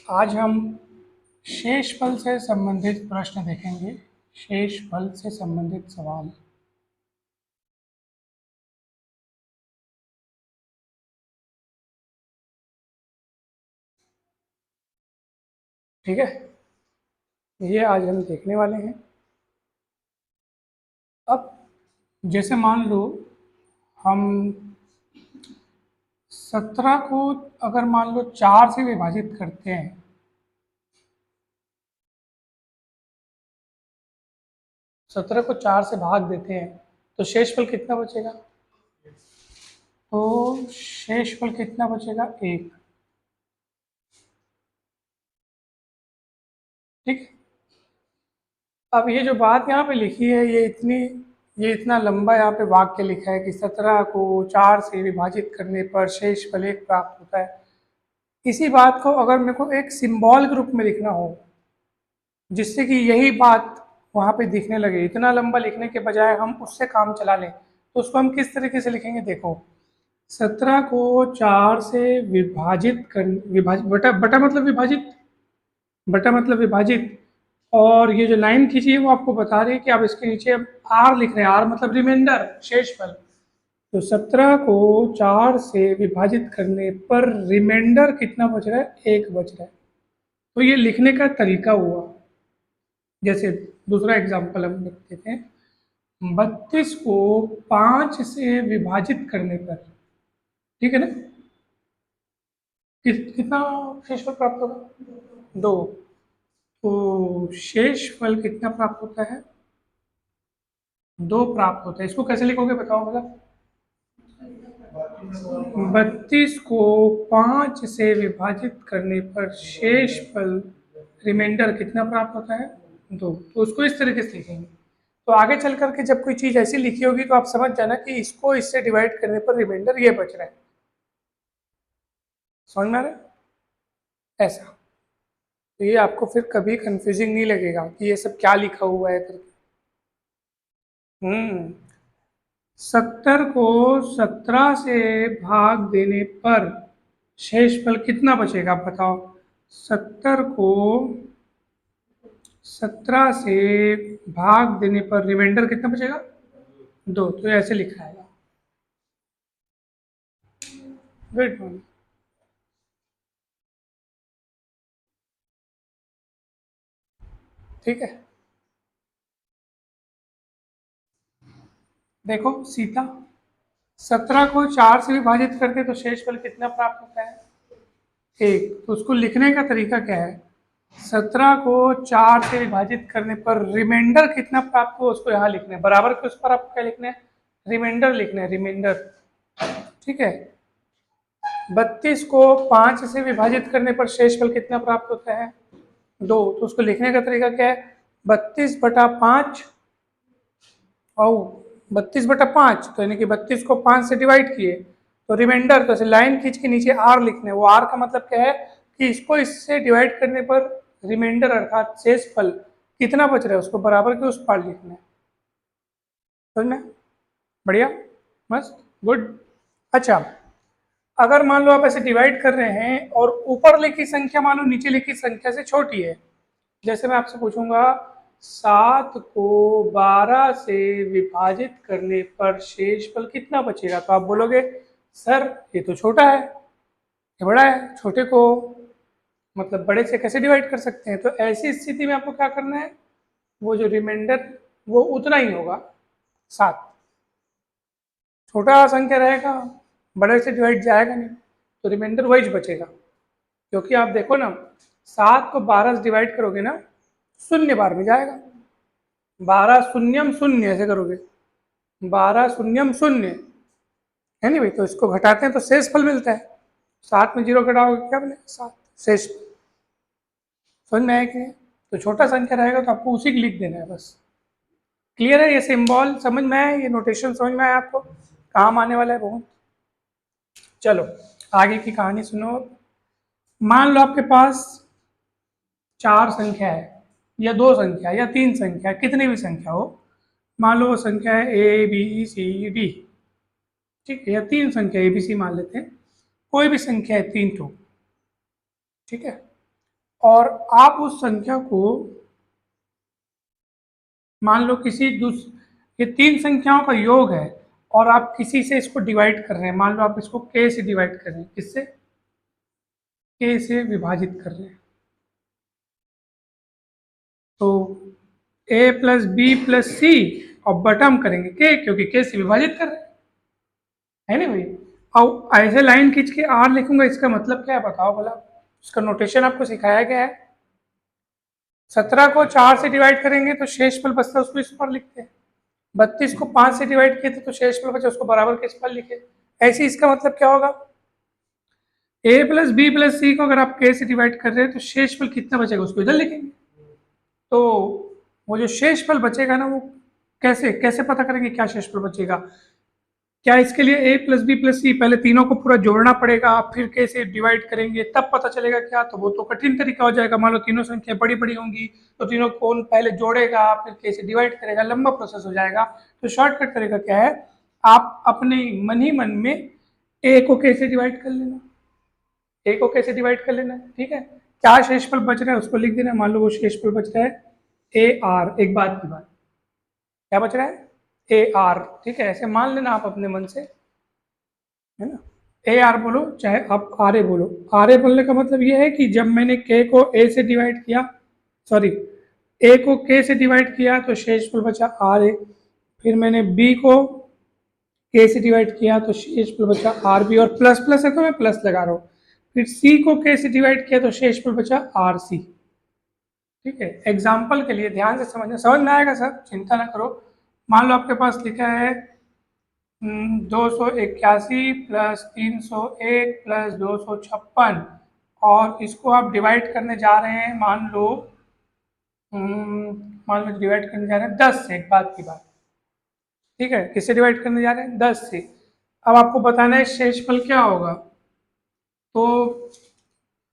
आज हम शेषफल से संबंधित प्रश्न देखेंगे। शेषफल से संबंधित सवाल। ठीक है, ये आज हम देखने वाले हैं। अब जैसे मान लो हम 17 को अगर मान लो 4 से विभाजित करते हैं, सत्रह को 4 से भाग देते हैं तो शेषफल कितना बचेगा? तो शेषफल कितना बचेगा? 1। ठीक। अब ये जो बात यहाँ पे लिखी है, ये इतना लंबा यहाँ पे वाक्य लिखा है कि 17 को 4 से विभाजित करने पर शेषफल 1 प्राप्त होता है। इसी बात को अगर मेरे को एक सिंबल के रूप में लिखना हो, जिससे कि यही बात वहाँ पे दिखने लगे, इतना लंबा लिखने के बजाय हम उससे काम चला लें, तो उसको हम किस तरीके से लिखेंगे? देखो, 17 को 4 से विभाजित कर, विभाजित बटा बटा मतलब विभाजित, बटा मतलब विभाजित, और ये जो लाइन खींची है वो आपको बता रही है कि आप इसके नीचे अब आर लिख रहे हैं। आर मतलब रिमाइंडर, शेषफल। तो 17 को 4 से विभाजित करने पर रिमाइंडर कितना बच रहा है? 1 बच रहा है। तो ये लिखने का तरीका हुआ। जैसे दूसरा एग्जाम्पल हम लिख देते हैं, 32 को 5 से विभाजित करने पर, ठीक है ना, कितना शेषफल प्राप्त होगा? 2। तो शेषफल कितना प्राप्त होता है? 2 प्राप्त होता है। इसको कैसे लिखोगे बताओ मतलब? 32 को 5 से विभाजित करने पर शेषफल रिमाइंडर कितना प्राप्त होता है? 2। तो उसको इस तरीके से लिखेंगे। तो आगे चल करके जब कोई चीज़ ऐसी लिखी होगी तो आप समझ जाना कि इसको इससे डिवाइड करने पर रिमाइंडर ये बच रहा है। समझ में आ रहा है? ऐसा। तो ये आपको फिर कभी कंफ्यूजिंग नहीं लगेगा कि ये सब क्या लिखा हुआ है करके। 70 को 17 से भाग देने पर शेषफल कितना बचेगा बताओ? 70 को 17 से भाग देने पर रिमाइंडर कितना बचेगा? 2। तो ऐसे लिखा है। Good morning. ठीक है, देखो सीता, 17 को 4 से विभाजित करते तो शेषफल कितना प्राप्त होता है? 1। तो उसको लिखने का तरीका क्या है? 17 को 4 से विभाजित करने पर रिमाइंडर कितना प्राप्त हो उसको यहाँ लिखना है। बराबर के उस पर आपको क्या लिखना है? रिमाइंडर लिखना है, रिमाइंडर। ठीक है। 32 को 5 से विभाजित करने पर शेषफल कितना प्राप्त होता है? 2। तो उसको लिखने का तरीका क्या है? 32/5 और 32/5, तो यानी कि 32 को 5 से डिवाइड किए तो रिमाइंडर, तो ऐसे लाइन खींच के नीचे आर लिखने हैं। वो आर का मतलब क्या है कि इसको इससे डिवाइड करने पर रिमाइंडर अर्थात शेषफल कितना बच रहा है उसको बराबर के उस पार लिखना है। समझ में? बढ़िया, मस्त, गुड। अच्छा, अगर मान लो आप ऐसे डिवाइड कर रहे हैं और ऊपर लिखी संख्या मान लो नीचे लिखी संख्या से छोटी है, जैसे मैं आपसे पूछूंगा 7 को 12 से विभाजित करने पर शेषफल कितना बचेगा, तो आप बोलोगे सर ये तो छोटा है, ये बड़ा है, छोटे को मतलब बड़े से कैसे डिवाइड कर सकते हैं? तो ऐसी स्थिति में आपको क्या करना है? वो जो रिमाइंडर वो उतना ही होगा, 7। छोटा संख्या रहेगा, बड़े से डिवाइड जाएगा नहीं, तो रिमाइंडर वही बचेगा। क्योंकि आप देखो ना, 7 को 12 से डिवाइड करोगे ना, शून्य बार में जाएगा। 12 शून्यम शून्य ऐसे करोगे, 12 शून्यम शून्य है नहीं भाई, तो इसको घटाते हैं तो शेष फल मिलता है। 7 में 0 घटाओगे क्या बने? 7 शेष। समझ में आया कि नहीं? तो छोटा संख्या रहेगा तो आपको उसी को लिख देना है बस। क्लियर है? ये सिंबल समझ में आया? ये नोटेशन समझ में आया आपको? काम आने वाला है बहुत। चलो आगे की कहानी सुनो। मान लो आपके पास 4 संख्या है या 2 संख्या या 3 संख्या, कितनी भी संख्या हो, मान लो वो संख्या है ABCD, ठीक है, या 3 संख्या ABC मान लेते हैं, कोई भी संख्या है 3 तो, ठीक है। और आप उस संख्या को मान लो ये 3 संख्याओं का योग है और आप किसी से इसको डिवाइड कर रहे हैं, मान लो आप इसको k से डिवाइड कर रहे हैं, किससे? k से विभाजित कर रहे हैं। तो a प्लस बी प्लस सी और बटम करेंगे k, क्योंकि k से विभाजित कर रहे हैं, है ना भाई। अब ऐसे लाइन खींच के r लिखूंगा, इसका मतलब क्या है बताओ भला? उसका नोटेशन आपको सिखाया गया है। 17 को 4 से डिवाइड करेंगे तो शेषफल बचता है, उसको इस पर लिखते हैं। 32 को 5 से डिवाइड किए थे तो शेषफल बचा, उसको बराबर के इस पर लिखे। ऐसे इसका मतलब क्या होगा? a प्लस बी प्लस सी को अगर आप k से डिवाइड कर रहे हैं तो शेषफल कितना बचेगा उसको इधर लिखेंगे। तो वो जो शेषफल बचेगा ना, वो कैसे कैसे पता करेंगे क्या शेषफल बचेगा? क्या इसके लिए a प्लस बी प्लस सी पहले तीनों को पूरा जोड़ना पड़ेगा, फिर k से डिवाइड करेंगे तब पता चलेगा क्या? तो वो तो कठिन तरीका हो जाएगा। मान लो तीनों संख्या बड़ी बड़ी होंगी तो तीनों को कौन पहले जोड़ेगा फिर k से डिवाइड करेगा, लंबा प्रोसेस हो जाएगा। तो शॉर्टकट तरीका क्या है? आप अपने मन ही मन में a को k से डिवाइड कर लेना, a को k से डिवाइड कर लेना, ठीक है। क्या शेषफल बच रहा है उसको लिख देना। मान लो वो शेषफल बच रहा है ए आर, एक बात की बात, क्या बच रहा है? ए आर, ठीक है। ऐसे मान लेना आप अपने मन से, है ना। ए आर बोलो चाहे आप आर ए बोलो। आर ए बोलने का मतलब ये है कि जब मैंने के को ए से डिवाइड किया, सॉरी ए को के से डिवाइड किया तो शेषफल बचा आर ए, फिर मैंने बी को के से डिवाइड किया तो शेषफल बचा आर बी, और प्लस प्लस है तो मैं प्लस लगा रहा हूँ। फिर सी को के से डिवाइड किया तो शेषफल बचा आर सी, ठीक है। एग्जाम्पल के लिए ध्यान से समझना, समझ में आएगा सर, चिंता ना करो। मान लो आपके पास लिखा है 281 प्लस 301 प्लस 256, और इसको आप डिवाइड करने जा रहे हैं, मान लो डिवाइड करने जा रहे हैं 10 से, एक बात की बात, ठीक है। किससे डिवाइड करने जा रहे हैं? 10 से। अब आपको बताना है शेषफल क्या होगा। तो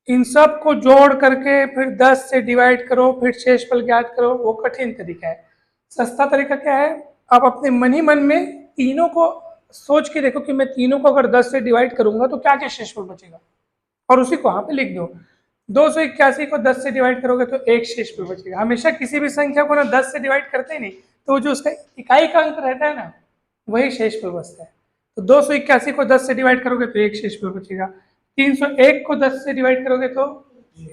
इन सब को जोड़ करके फिर 10 से डिवाइड करो, फिर शेषफल ज्ञात करो, वो कठिन तरीका है। सस्ता तरीका क्या है? आप अपने मन ही मन में तीनों को सोच के देखो कि मैं तीनों को अगर 10 से डिवाइड करूंगा तो क्या क्या शेषफल बचेगा, और उसी को वहां पे लिख दो। 281 को 10 से डिवाइड करोगे तो एक शेषफल बचेगा। हमेशा किसी भी संख्या को ना 10 से डिवाइड करते ही नहीं, तो जो उसका इकाई का अंक रहता है ना, वही शेषफल बचता है। तो 281 को 10 से डिवाइड करोगे तो एक शेषफल बचेगा। 301 को 10 से डिवाइड करोगे तो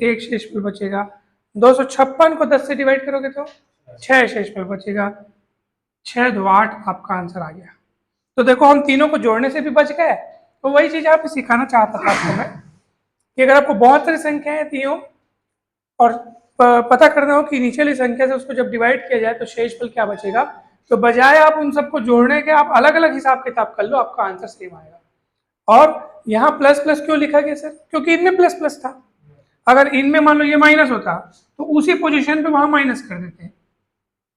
एक शेषफल बचेगा। 256 को 10 से डिवाइड करोगे तो 6 शेषफल बचेगा। 6 2 8 आपका आंसर आ गया। तो देखो हम तीनों को जोड़ने से भी बच गए। तो वही चीज आप सिखाना चाहता था आपको मैं, कि अगर आपको बहुत सारी संख्याएं दी हो और पता करना हो कि नीचे वाली संख्या से उसको जब डिवाइड किया जाए तो शेषफल क्या बचेगा, तो बजाय आप उन सबको जोड़ने के आप अलग अलग हिसाब किताब कर लो, आपका आंसर सेम आएगा। और यहाँ प्लस प्लस क्यों लिखा गया सर? क्योंकि इनमें प्लस प्लस था। अगर इनमें मान लो ये माइनस होता तो उसी पोजीशन पे वहां माइनस कर देते।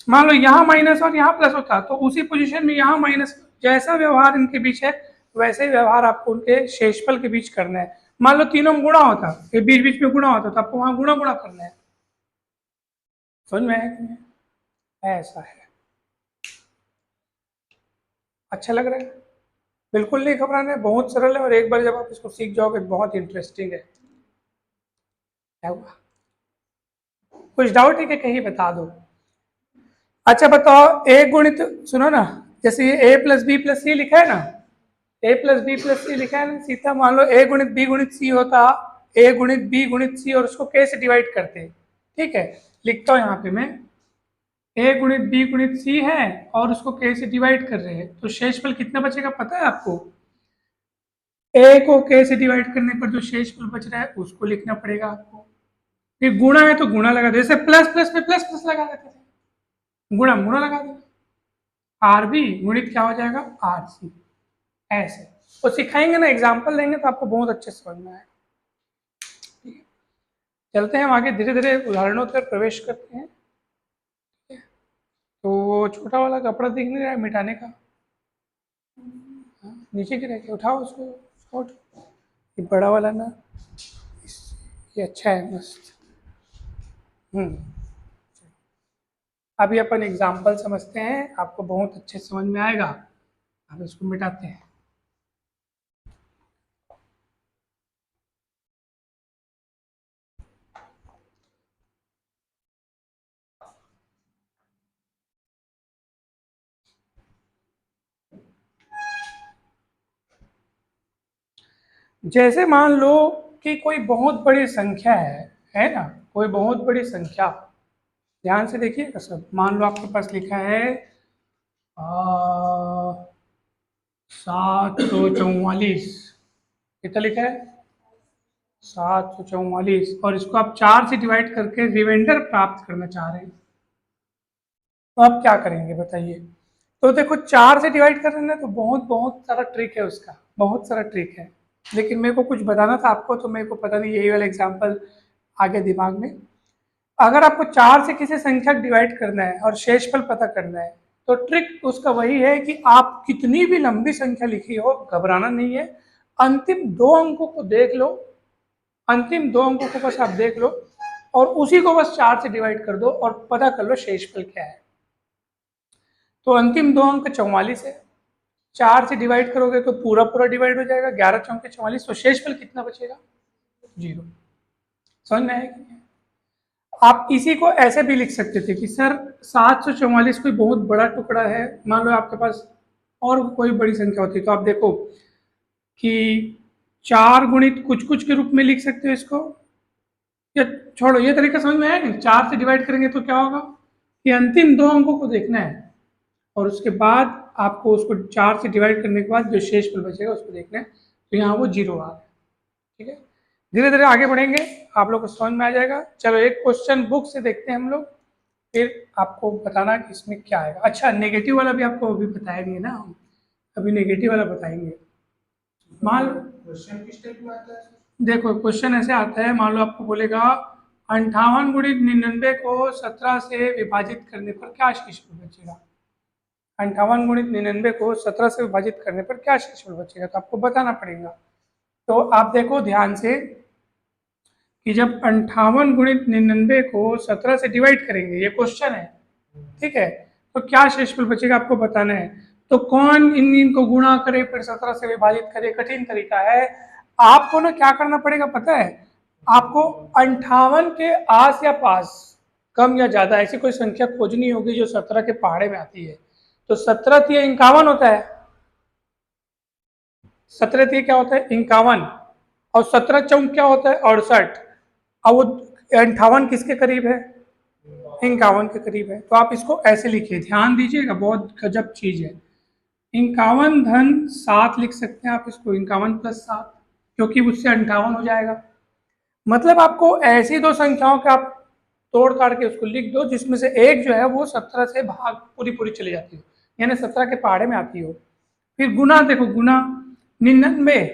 मान लो यहाँ माइनस और यहाँ प्लस होता तो उसी पोजीशन में यहाँ माइनस। जैसा व्यवहार इनके बीच है वैसे ही व्यवहार आपको उनके शेषफल के बीच करना है। मान लो तीनों में गुणा होता, ये बीच बीच में गुणा होता तो आपको वहां गुणा गुणा करना है। समझ में आया कि नहीं? ऐसा है। अच्छा लग रहा है? बिल्कुल नहीं घबराना है, बहुत सरल है, और एक बार जब आप इसको सीख जाओगे बहुत इंटरेस्टिंग है। क्या हुआ? कुछ डाउट है कि कहीं बता दो? अच्छा बताओ, ए गुणित, सुनो ना, जैसे ये ए प्लस बी प्लस सी लिखा है ना, ए प्लस बी प्लस सी लिखा है ना सीधा, मान लो ए गुणित बी गुणित सी होता, ए गुणित बी गुणित सी, और उसको के से डिवाइड करते, ठीक है। लिखता हूँ यहाँ पे मैं, ए गुणित बी गुणित सी है और उसको के से डिवाइड कर रहे हैं, तो शेषफल कितना बचेगा पता है आपको? ए को के से डिवाइड करने पर जो शेषफल बच रहा है उसको लिखना पड़ेगा आपको। फिर गुणा है तो गुणा लगा दे, जैसे प्लस प्लस में प्लस प्लस लगा देते थे, गुणा गुणा लगा देना। आर बी गुणित क्या हो जाएगा? R C. ऐसे तो सिखाएंगे ना, एग्जाम्पल देंगे तो आपको बहुत अच्छे से समझ में आएगा। चलते हैं हम आगे, धीरे धीरे उदाहरणों पर प्रवेश करते हैं। तो वो छोटा वाला कपड़ा दिख नहीं रहा है मिटाने का, नीचे गिरा के उठाओ उसको, उठाओ। ये बड़ा वाला ना, ये अच्छा है, मस्त। अभी अपन एग्जाम्पल समझते हैं, आपको बहुत अच्छे समझ में आएगा। अब इसको मिटाते हैं। जैसे मान लो कि कोई बहुत बड़ी संख्या है ना, कोई बहुत बड़ी संख्या, ध्यान से देखिएगा सब। मान लो आपके पास लिखा है 744, कितना लिखा है 744, और इसको आप 4 से डिवाइड करके रिमाइंडर प्राप्त करना चाह रहे हैं, तो आप क्या करेंगे बताइए। तो देखो 4 से डिवाइड करना है तो बहुत बहुत सारा ट्रिक है उसका, बहुत सारा ट्रिक है, लेकिन मेरे को कुछ बताना था आपको, तो मेरे को पता नहीं यही वाला एग्जाम्पल आ गया दिमाग में। अगर आपको 4 से किसी संख्या डिवाइड करना है और शेषफल पता करना है, तो ट्रिक उसका वही है कि आप कितनी भी लंबी संख्या लिखी हो, घबराना नहीं है, अंतिम 2 अंकों को देख लो, अंतिम 2 अंकों को बस आप देख लो और उसी को बस 4 से डिवाइड कर दो और पता कर लो शेषफल क्या है। तो अंतिम 2 अंक 44 है, 4 से डिवाइड करोगे तो पूरा पूरा डिवाइड हो जाएगा, 11 चौके 44, तो शेषफल कितना बचेगा 0। समझ में आएगा। आप इसी को ऐसे भी लिख सकते थे कि सर 744 कोई बहुत बड़ा टुकड़ा है, मान लो आपके पास और कोई बड़ी संख्या होती तो आप देखो कि 4 गुणित कुछ कुछ के रूप में लिख सकते हो इसको, या छोड़ो ये तरीका समझ में आया नहीं। 4 से डिवाइड करेंगे तो क्या होगा कि अंतिम 2 अंकों को देखना है और उसके बाद आपको उसको 4 से डिवाइड करने के बाद जो शेषफल बचेगा उसको देखना है, तो यहाँ वो 0 आ गया। ठीक है, धीरे धीरे आगे बढ़ेंगे, आप लोग को समझ में आ जाएगा। चलो एक क्वेश्चन बुक से देखते हैं हम लोग, फिर आपको बताना कि इसमें क्या आएगा। अच्छा नेगेटिव वाला भी आपको अभी बताया नहीं है ना, हम अभी नेगेटिव वाला बताएंगे। मान लो क्वेश्चन किस टाइप में आता है, देखो क्वेश्चन ऐसे आता है, मान लो आपको बोलेगा 58 गुणित 99 को 17 से विभाजित करने पर क्या शेषफल बचेगा। 58 गुणित 99 को 17 से विभाजित करने पर क्या शेषफल बचेगा, तो आपको बताना पड़ेगा। तो आप देखो ध्यान से कि जब 58 गुणित 99 को 17 से डिवाइड करेंगे, ये क्वेश्चन है, ठीक है, तो क्या शेषफल बचेगा आपको बताना है। तो कौन इन इनको गुणा करे फिर 17 से विभाजित करे, कठिन तरीका है। आपको ना क्या करना पड़ेगा पता है, आपको 58 के आस या पास, कम या ज्यादा ऐसी कोई संख्या खोजनी होगी जो 17 के पहाड़े में आती है। तो 17 तिया 51 होता है, 17 तिया क्या होता है 51, और 17 चौक क्या होता है 68, अब वो 58 किसके करीब है 51 के करीब है। तो आप इसको ऐसे लिखिए, ध्यान दीजिएगा, बहुत गजब चीज है। 51 धन 7 लिख सकते हैं आप इसको, 51 प्लस 7, क्योंकि उससे 58 हो जाएगा। मतलब आपको ऐसी दो संख्याओं का आप तोड़ ताड़ के उसको लिख दो जिसमें से एक जो है वो 17 से भाग पूरी पूरी चली जाती हो, यानी 17 के पहाड़े में आती हो। फिर गुना देखो, गुना 99,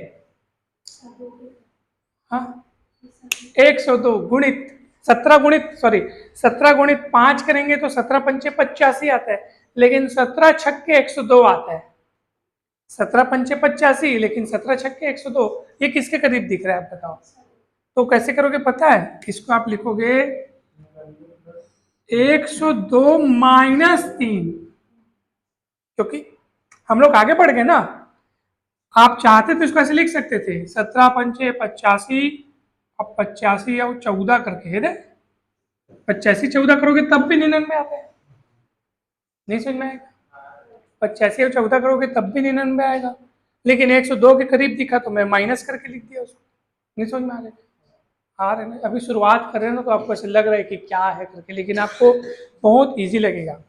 हाँ 102 गुणित 17 गुणित 5 करेंगे तो 17 पंचे 85 आता है, लेकिन 17 छक्के 102 आता है। 17 पंचे 85, लेकिन 17 छक्के 102, ये किसके करीब दिख रहा है आप बताओ। तो कैसे करोगे पता है, इसको आप लिखोगे 102 माइनस 3, क्योंकि हम लोग आगे बढ़ गए ना। आप चाहते तो इसको ऐसे लिख सकते थे 17 पंचे 85, अब 85 या 14 करके है, 85 14 करोगे तब भी 99 आता है, नहीं समझ में आएगा। 85 और 14 करोगे तब भी 99 आएगा, लेकिन 102 के करीब दिखा तो मैं माइनस करके लिख दिया उसको, नहीं समझ में आ रहे ना। अभी शुरुआत कर रहे हैं ना तो आपको ऐसे लग रहा है कि क्या है करके, लेकिन आपको बहुत ईजी लगेगा।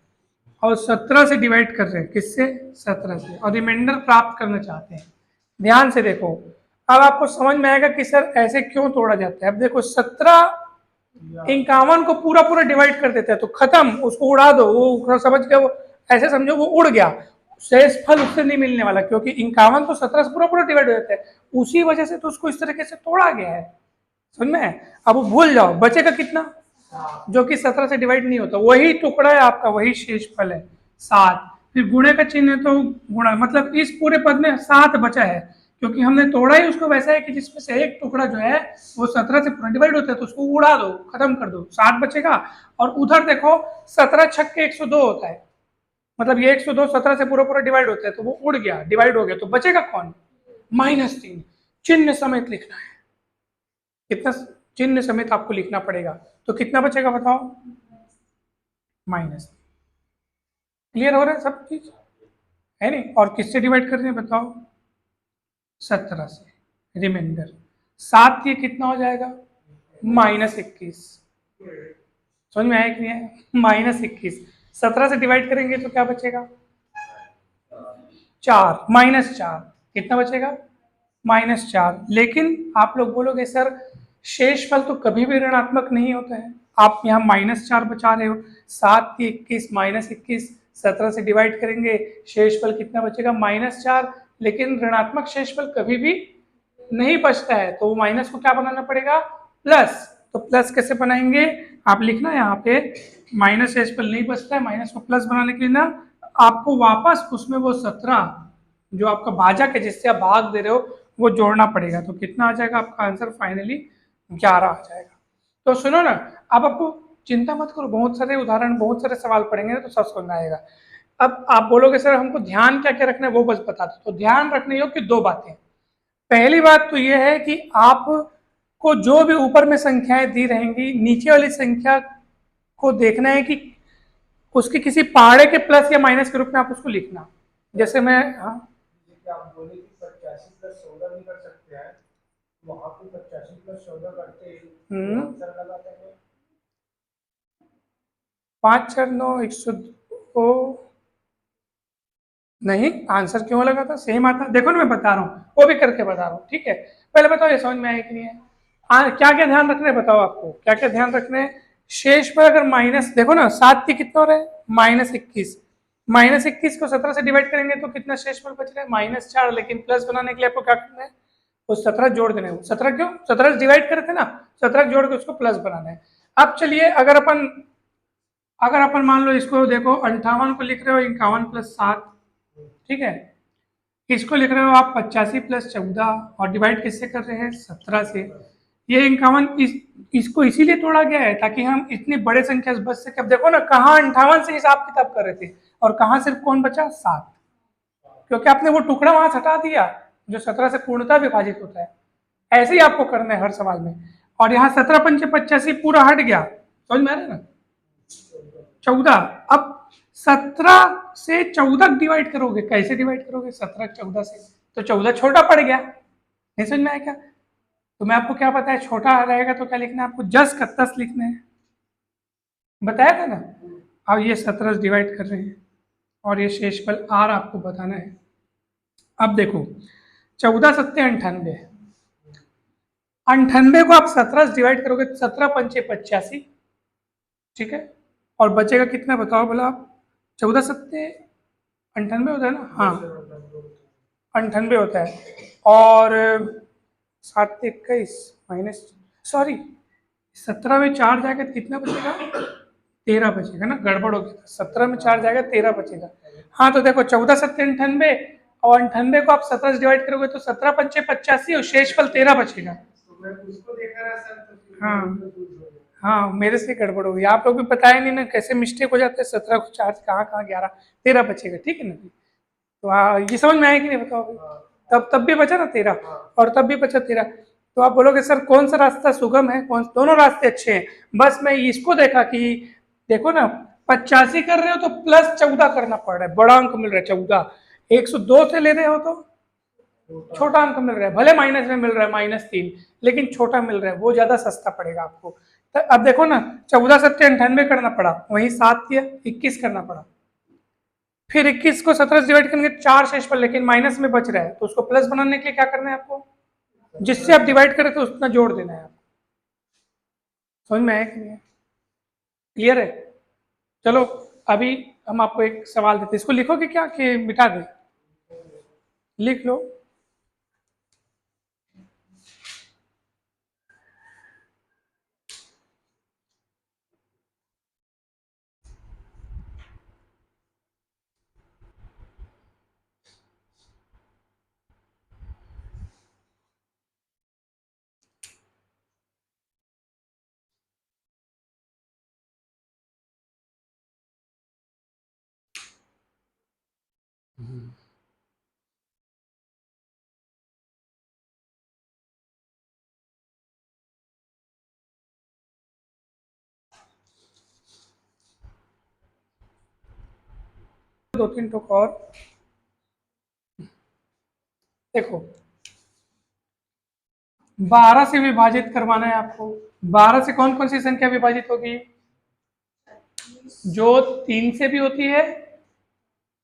और 17 से डिवाइड कर रहे हैं, किससे 17 से, और रिमाइंडर प्राप्त करना चाहते हैं। ध्यान से देखो, अब आपको समझ में आएगा कि सर ऐसे क्यों तोड़ा जाता है। अब देखो 17 51 को पूरा पूरा डिवाइड कर देते हैं तो खत्म, उसको उड़ा दो, वो समझ गया, वो ऐसे समझो वो उड़ गया, शेष फल उससे नहीं मिलने वाला, क्योंकि 51 तो 17 से पूरा पूरा डिवाइड हो जाता है, उसी वजह से तो उसको इस तरीके से तोड़ा गया है, समझ में। अब वो भूल जाओ, बचेगा कितना जो कि 17 से डिवाइड नहीं होता, वही टुकड़ा है आपका, वही शेष फल है 7। फिर गुणे का चिन्ह है तो गुणा, मतलब इस पूरे पद में 7 बचा है, क्योंकि हमने तोड़ा ही उसको वैसा है कि जिसमें से एक टुकड़ा जो है वो 17 से पूरा डिवाइड होता है, तो उसको उड़ा दो, खत्म कर दो, 7 बचेगा। और उधर देखो 17 छक्के 102 होता है, मतलब ये 102 17 से पूरा पूरा डिवाइड होता है, तो वो उड़ गया, डिवाइड हो गया, तो बचेगा कौन -3, चिन्ह समेत लिखना है। कितना चिन्ह समेत आपको लिखना पड़ेगा, तो कितना बचेगा बताओ -। क्लियर हो रहा है सब चीज है नहीं। और किससे डिवाइड कर रहे हैं बताओ 17 से, रिमाइंडर 7 ये कितना हो जाएगा -21। समझ में आया कि नहीं आया? -21 17 से डिवाइड करेंगे तो क्या बचेगा 4 -4 कितना बचेगा -4। लेकिन आप लोग बोलोगे सर शेषफल तो कभी भी ऋणात्मक नहीं होता है, आप यहाँ -4 बचा रहे हो। 7 की 21 -21 17 से डिवाइड करेंगे शेषफल कितना बचेगा -4। लेकिन ऋणात्मक शेषफल कभी भी नहीं बचता है, तो माइनस को क्या बनाना पड़ेगा प्लस। तो प्लस कैसे बनाएंगे आप लिखना यहाँ पे, माइनस शेषफल नहीं बचता है, माइनस को प्लस बनाने के लिए ना आपको वापस उसमें वो 17 जो आपका भाजक है जिससे आप भाग दे रहे हो वो जोड़ना पड़ेगा। तो कितना आ जाएगा आपका आंसर फाइनली 11 आ जाएगा। तो सुनो ना, अब आपको चिंता मत करो, बहुत सारे उदाहरण बहुत सारे सवाल पढ़ेंगे ना तो सब समझ में आएगा। अब आप बोलोगे सर हमको ध्यान क्या क्या रखना है वो बस बता दो। तो ध्यान रखने योग्य 2 बातें। पहली बात तो यह है कि आपको जो भी ऊपर में संख्याएं दी रहेंगी नीचे वाली संख्या को देखना है कि उसके किसी पहाड़े के प्लस या माइनस के रूप में आप उसको लिखना। जैसे मैं हाँ आप बोले कि 85 प्लस 14 नहीं कर सकते हैं, वहां पे 85 प्लस 14 करते आंसर लगाते हैं 5 4 9 102 नहीं, आंसर क्यों लगा था सेम आता। देखो ना मैं बता रहा हूँ वो भी करके बता रहा हूँ, ठीक है। पहले बताओ ये समझ में आया कि नहीं है? क्या क्या ध्यान रखना है बताओ, आपको क्या क्या ध्यान रखना है। शेष पर अगर माइनस देखो ना 7 की कितना हो रहा है -21, -21 को 17 से डिवाइड करेंगे तो कितना शेष पर बच रहा है -4। लेकिन प्लस बनाने के लिए आपको क्या करना है वो 17 जोड़ देना है। 17 क्यों 17 से डिवाइड करे थे ना, 17 जोड़ के उसको प्लस बनाना है। अब चलिए अगर अपन मान लो इसको देखो 58 को लिख रहे हो 51 + 7, ठीक है। इसको लिख रहे हो आप 85 + 14 और डिवाइड किससे कर रहे हैं 17 से। ये 51 इसको इसीलिए तोड़ा गया है ताकि हम इतनी बड़े संख्या से बच सके। अब देखो ना कहाँ 58 से हिसाब किताब कर रहे थे और कहाँ सिर्फ कौन बचा 7, क्योंकि आपने वो टुकड़ा वहां से हटा दिया जो 17 से पूर्णतः विभाजित होता है। ऐसे ही आपको करना है हर सवाल में। और यहाँ 17 × 5 = 85 पूरा हट गया, समझ में आ रहा है ना 14। अब 17 से 14 डिवाइड करोगे, कैसे डिवाइड करोगे 17 14 से, तो 14 छोटा पड़ गया, नहीं समझ में आया क्या? तो मैं आपको क्या पता है छोटा रहेगा तो क्या लिखना है आपको जस का तस लिखना है, बताया था ना। अब ये 17 से डिवाइड कर रहे हैं और ये शेषफल आर आपको बताना है। अब देखो 14 7 98, 98 को आप 17 से डिवाइड करोगे तो 17 × 5 = 85, ठीक है। और बचेगा कितना बताओ भला आप, 14 7 98 होता है ना, हाँ 98 होता है। और 7 21 माइनस सॉरी 17 में 4 जाएगा तो कितना बचेगा 13 बचेगा ना, गड़बड़ हो गया। 17 में 4 जाएगा 13 बचेगा। हाँ तो देखो 14 7 98 और 98 को आप 17 से डिवाइड करोगे तो 17 × 5 = 85 और शेषफल 13 बचेगा। हाँ हाँ मेरे से गड़बड़ हो गई, आप लोग भी बताया नहीं ना कैसे मिस्टेक हो जाते हैं। 17 को 4 कहाँ कहाँ 11 13 बचेगा, ठीक है ना। तो हाँ ये समझ में आया कि नहीं बताओ अभी? तब भी बचा ना 13 और तब भी बचा 13। तो आप बोलोगे सर कौन सा रास्ता सुगम है, कौन दोनों रास्ते अच्छे हैं। बस मैं इसको देखा कि देखो ना 85 कर रहे हो तो +14 करना पड़ रहा है, बड़ा अंक मिल रहा है 14। 102 से ले रहे हो तो छोटा अंक मिल रहा है, भले माइनस में मिल रहा है -3, लेकिन छोटा मिल रहा है वो ज्यादा सस्ता पड़ेगा आपको। तो अब देखो ना 14 7 98 करना पड़ा, वहीं 7 दिया 21 करना पड़ा, फिर 21 को 17 से डिवाइड करेंगे 4 शेष पर, लेकिन माइनस में बच रहा है तो उसको प्लस बनाने के लिए क्या करना है आपको, जिससे आप डिवाइड करें तो उतना जोड़ देना है आपको। समझ में आया कि नहीं? क्लियर है? चलो अभी हम आपको एक सवाल देते हैं, इसको लिखोगे क्या कि मिटा दें? लिख लो। दो तीन टुक और देखो 12 से विभाजित करवाना है आपको। 12 से कौन कौन सी संख्या विभाजित होगी? जो 3 से भी होती है,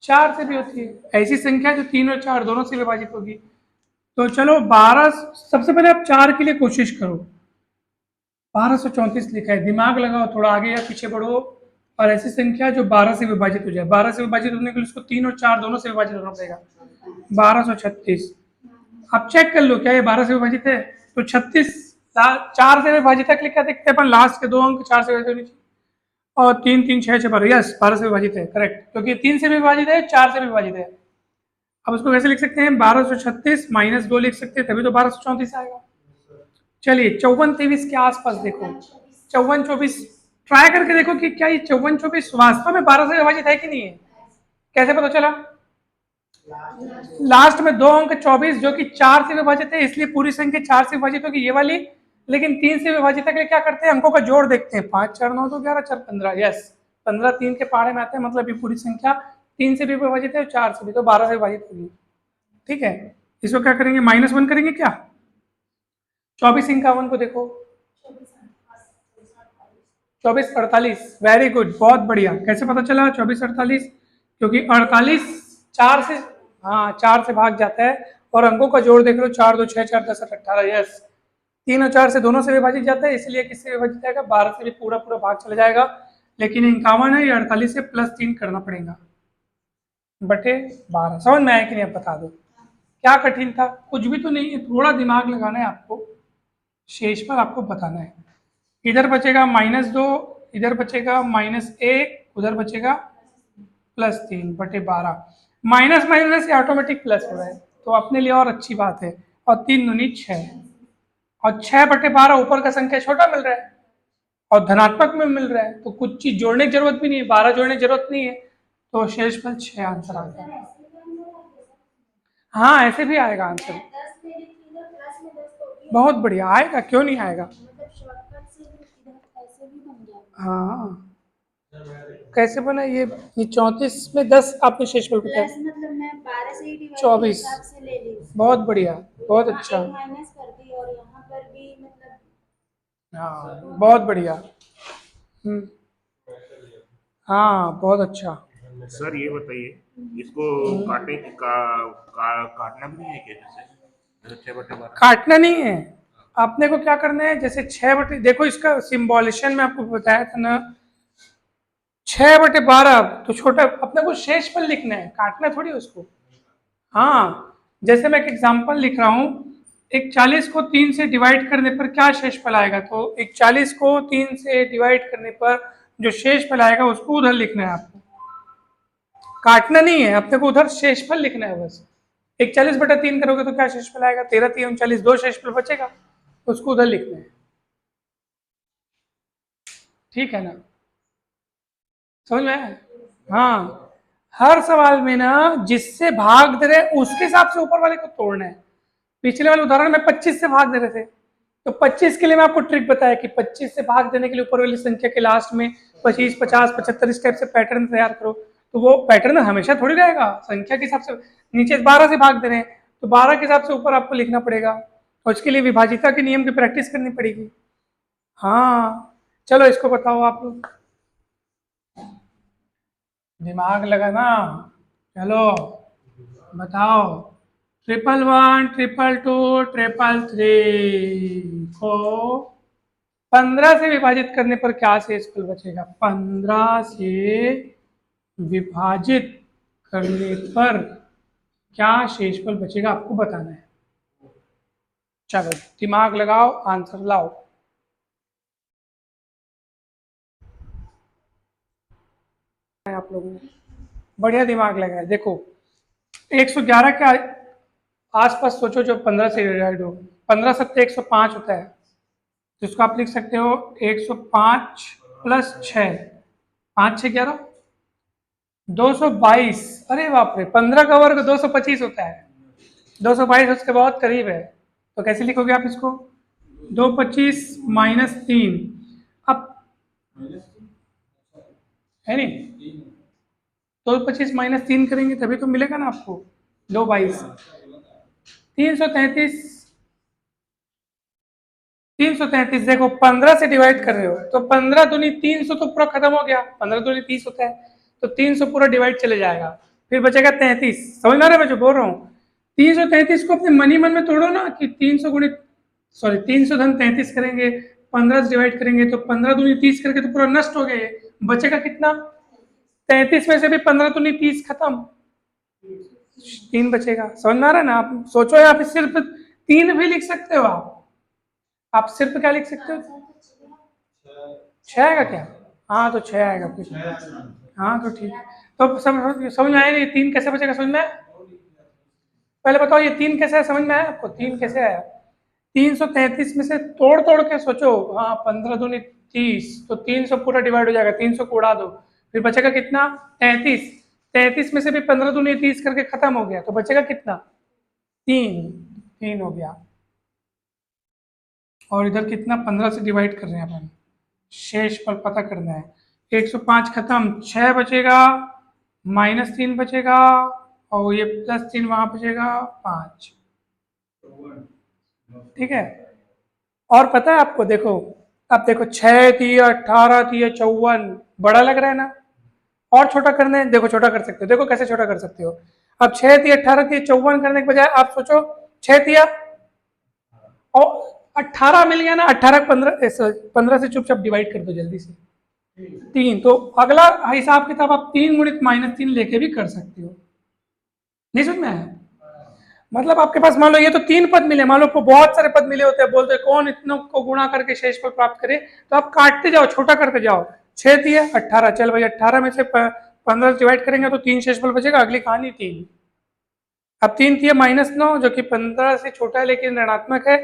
4 से भी होती है। ऐसी संख्या जो 3 और 4 दोनों से विभाजित होगी। तो चलो 12, सबसे पहले आप 4 के लिए कोशिश करो। 1234 लिखा है, दिमाग लगाओ, थोड़ा आगे या पीछे बढ़ो और ऐसी संख्या जो 12 से विभाजित हो जाए। 12 से विभाजित होने के लिए उसको 3 और 4 दोनों से विभाजित होना पड़ेगा। 1236। आप चेक कर लो क्या ये 12 से विभाजित है? तो 36 4 से विभाजित है, क्लिक करते हैं अपन, लास्ट के 2 अंक 4 से विभाजित होने चाहिए। और 3 3 6 6 12, यस 12 से विभाजित है, करेक्ट, क्योंकि 3 से भी विभाजित है, 4 से भी विभाजित है। अब उसको कैसे लिख सकते हैं? 1236 माइनस 2 लिख सकते हैं, तभी तो 1234 आएगा। चलिए 54 23 के आसपास देखो, 54 24 ट्राई करके देखो कि क्या ये 54 24 वास्तव में 12 से विभाजित है कि नहीं है। कैसे पता चला? लास्ट में 2 अंक 24 जो कि 4 से विभाजित है, इसलिए पूरी संख्या 4 से विभाजित होगी ये वाली, लेकिन 3 से विभाजित है। क्या करते हैं? अंकों का जोड़ देखते हैं। 5 4 9 2 11 4 15, यस 15 3 के पहाड़े में आते हैं, मतलब ये पूरी संख्या 3 से भी विभाजित है और 4 से भी, तो 12 से विभाजित होगी। ठीक है, इसको क्या करेंगे? -1 करेंगे क्या? 24 51 को देखो, 24 48, वेरी गुड, बहुत बढ़िया। कैसे पता चला 24 48? क्योंकि 48 4 से, हाँ 4 से भाग जाता है, और अंकों का जोड़ देख लो, 4 2 6 4 10 18, यस 3 और 4 से दोनों से विभाजित जाता है, इसलिए किससे विभाजित जाएगा? 12 से भी पूरा पूरा भाग चला जाएगा। लेकिन 51 है, ये 48 से +3 करना पड़ेगा बटे 12। समझ में आया कि नहीं? अब बता दो क्या कठिन था? कुछ भी तो नहीं है, थोड़ा दिमाग लगाना है आपको, शेषफल आपको बताना है। इधर बचेगा -2, इधर बचेगा -1, उधर बचेगा +3 बटे 12। माइनस माइनस से ऑटोमेटिक प्लस हो रहा है, तो अपने लिए और अच्छी बात है। और 3 दूनी 6, और 6 बटे 12 ऊपर का संख्या छोटा मिल रहा है और धनात्मक में मिल रहा है, तो कुछ चीज जोड़ने की जरूरत भी नहीं है, 12 जोड़ने की जरूरत नहीं है, तो शेषफल 6 आंसर आ गया। हाँ ऐसे भी आएगा आंसर, बहुत बढ़िया आएगा, क्यों नहीं आएगा? हाँ कैसे बना ये? 34 में 10 आपने शेषफल बताया, मतलब मैं 12 से ही डिवाइड 24, हिसाब से ले ली, बहुत बढ़िया, बहुत यहाँ अच्छा, एक माइनस कर दी और यहाँ पर भी मतलब हाँ बहुत बढ़िया। हाँ बहुत अच्छा। सर ये बताइए, इसको काटना भी नहीं है क्या? जैसे 6/12 काटना नहीं है, आपने को क्या करना है? जैसे 6 बटे, देखो इसका सिंबॉलिशन में आपको बताया था ना, 6/12, तो छोटा अपने को शेषफल लिखना है, काटना थोड़ी उसको। हाँ जैसे मैं एक एग्जांपल लिख रहा हूँ, 41 को 3 से डिवाइड करने पर क्या शेषफल आएगा, तो 41 को 3 से डिवाइड करने पर जो शेषफल आएगा उसको उधर लिखना है आपको, काटना नहीं है अपने को, उधर शेषफल लिखना है बस। 41/3 करोगे तो क्या शेषफल आएगा? 13 3 39, 2 शेषफल बचेगा, उसको उधर लिखना है। ठीक है ना? समझ में आया? हाँ हर सवाल में ना जिससे भाग दे रहे उसके हिसाब से ऊपर वाले को तोड़ना है। पिछले वाले उदाहरण में 25 से भाग दे रहे थे, तो 25 के लिए मैं आपको ट्रिक बताया कि 25 से भाग देने के लिए ऊपर वाली संख्या के लास्ट में 25 50 75 इस टाइप से पैटर्न तैयार करो, तो वो पैटर्न हमेशा थोड़ी रहेगा, संख्या के हिसाब से। नीचे 12 से भाग दे रहे हैं तो 12 के हिसाब से ऊपर आपको लिखना पड़ेगा, और उसके लिए विभाजिता के नियम की प्रैक्टिस करनी पड़ेगी। हाँ चलो इसको बताओ आप लोग, दिमाग लगाना, चलो बताओ। 111 222 333 को 15 से विभाजित करने पर क्या शेषफल बचेगा? 15 से विभाजित करने पर क्या शेषफल बचेगा आपको बताना है। चलो दिमाग लगाओ, आंसर लाओ। आप लोगों ने बढ़िया दिमाग लगाया। देखो 111 के आसपास सोचो जो 15 से डिवाइड हो, 15 सत्ते 105 होता है, तो इसको आप लिख सकते हो 105 + 6, 5 6 11 222। अरे बाप रे, 15 का वर्ग 225 होता है, 222 उसके बहुत करीब है, तो कैसे लिखोगे आप इसको? 225 - 3, अब है नहीं, 225 - 3 करेंगे तभी तो मिलेगा ना आपको 222। 333 333 देखो 15 से डिवाइड कर रहे हो तो 15 दूनी 300 तो पूरा खत्म हो गया, 15 दूनी 30 होता है तो 300 पूरा डिवाइड चले जाएगा, फिर बचेगा 33। समझ में आ रहा है मैं जो बोल रहा हूँ? 333 को अपने मनी मन में तोड़ो ना कि 300 धन 33 करेंगे, 15 से डिवाइड करेंगे तो 15 दूनी 30 करके तो पूरा नष्ट हो गया, ये बचेगा कितना? 33 में से भी 15 दूनी 30 खत्म, 3 बचेगा। समझ में आ रहा है ना? आप सोचो यहाँ पे सिर्फ 3 भी लिख सकते हो आप सिर्फ क्या लिख सकते हो? 6 आएगा क्या? हाँ तो 6 आएगा कुछ। हाँ तो ठीक है, तो समझ में आया ये 3 कैसे बचेगा? समझ में आया? पहले बताओ ये 3 कैसे है, समझ में आया आपको? 3 कैसे आया? 333 में से तोड़ के सोचो। हाँ 15 दूनी 30 तो 300 पूरा डिवाइड हो जाएगा, 300 को उड़ा दो, फिर बचेगा कितना? 33। 33 में से भी 15 दूनी 30 करके खत्म हो गया तो बचेगा कितना? 3 हो गया। और इधर कितना? 15 से डिवाइड कर रहे हैं अपन, शेष पर पता करना है। 105 खत्म, 6 बचेगा, -3 बचेगा और ये +3 वहां बचेगा 5। ठीक है। और पता है आपको? देखो अब देखो 6 थी, 18 थी, 54, बड़ा लग रहा है ना? और छोटा करना है, देखो छोटा कर सकते हो, देखो कैसे छोटा कर सकते हो। अब 6 थी, 18 थी, 54 करने के बजाय आप सोचो 6 थी और 18 मिल गया ना, 18 15 से चुपचाप डिवाइड कर दो जल्दी से, 3। तो अगला हिसाब किताब आप 3 गुणित -3 लेके भी कर सकते हो। नहीं समझ में आया? मतलब आपके पास मान लो ये तो 3 पद मिले, मान लो बहुत सारे पद मिले होते हैं, बोलते हैं कौन इतनों को गुणा करके शेषफल प्राप्त करे, तो आप काटते जाओ, छोटा करते जाओ। 6 थी 18, चल भाई 18 में से 15 डिवाइड करेंगे तो 3 शेषफल बचेगा, अगली कहानी 3। अब 3 थी -9 जो कि 15 से छोटा है लेकिन ऋणात्मक है,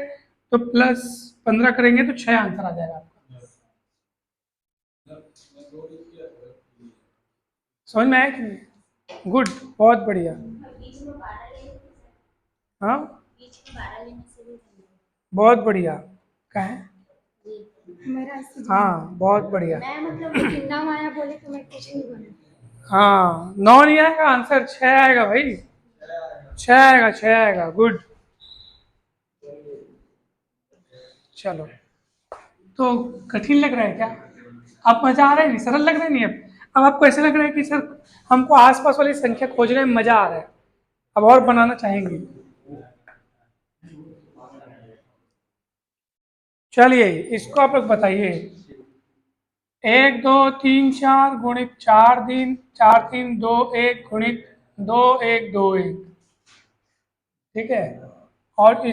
तो +15 करेंगे तो 6 आंसर आ जाएगा आपका। समझ में आया कि नहीं? गुड, बहुत बढ़िया। हाँ बहुत बढ़िया। क्या है? हाँ बहुत बढ़िया। मैं मतलब कितना माया बोले तो मैं कुछ नहीं बोलूँ। हाँ 9 नहीं आएगा आंसर, 6 आएगा भाई, 6 आएगा, 6 आएगा। गुड। चलो तो कठिन लग रहा है क्या? अब मजा आ रहा है? नहीं सरल लग रहा है? नहीं अब आपको ऐसा लग रहा है कि सर हमको आसपास वाली संख्या खोजने में मजा आ रहा है, अब और बनाना चाहेंगे? चलिए इसको आप लोग बताइए। 1 2 3 4 गुणित 4 3 4 3 2 1 गुणित 2 1 2 1। ठीक है। और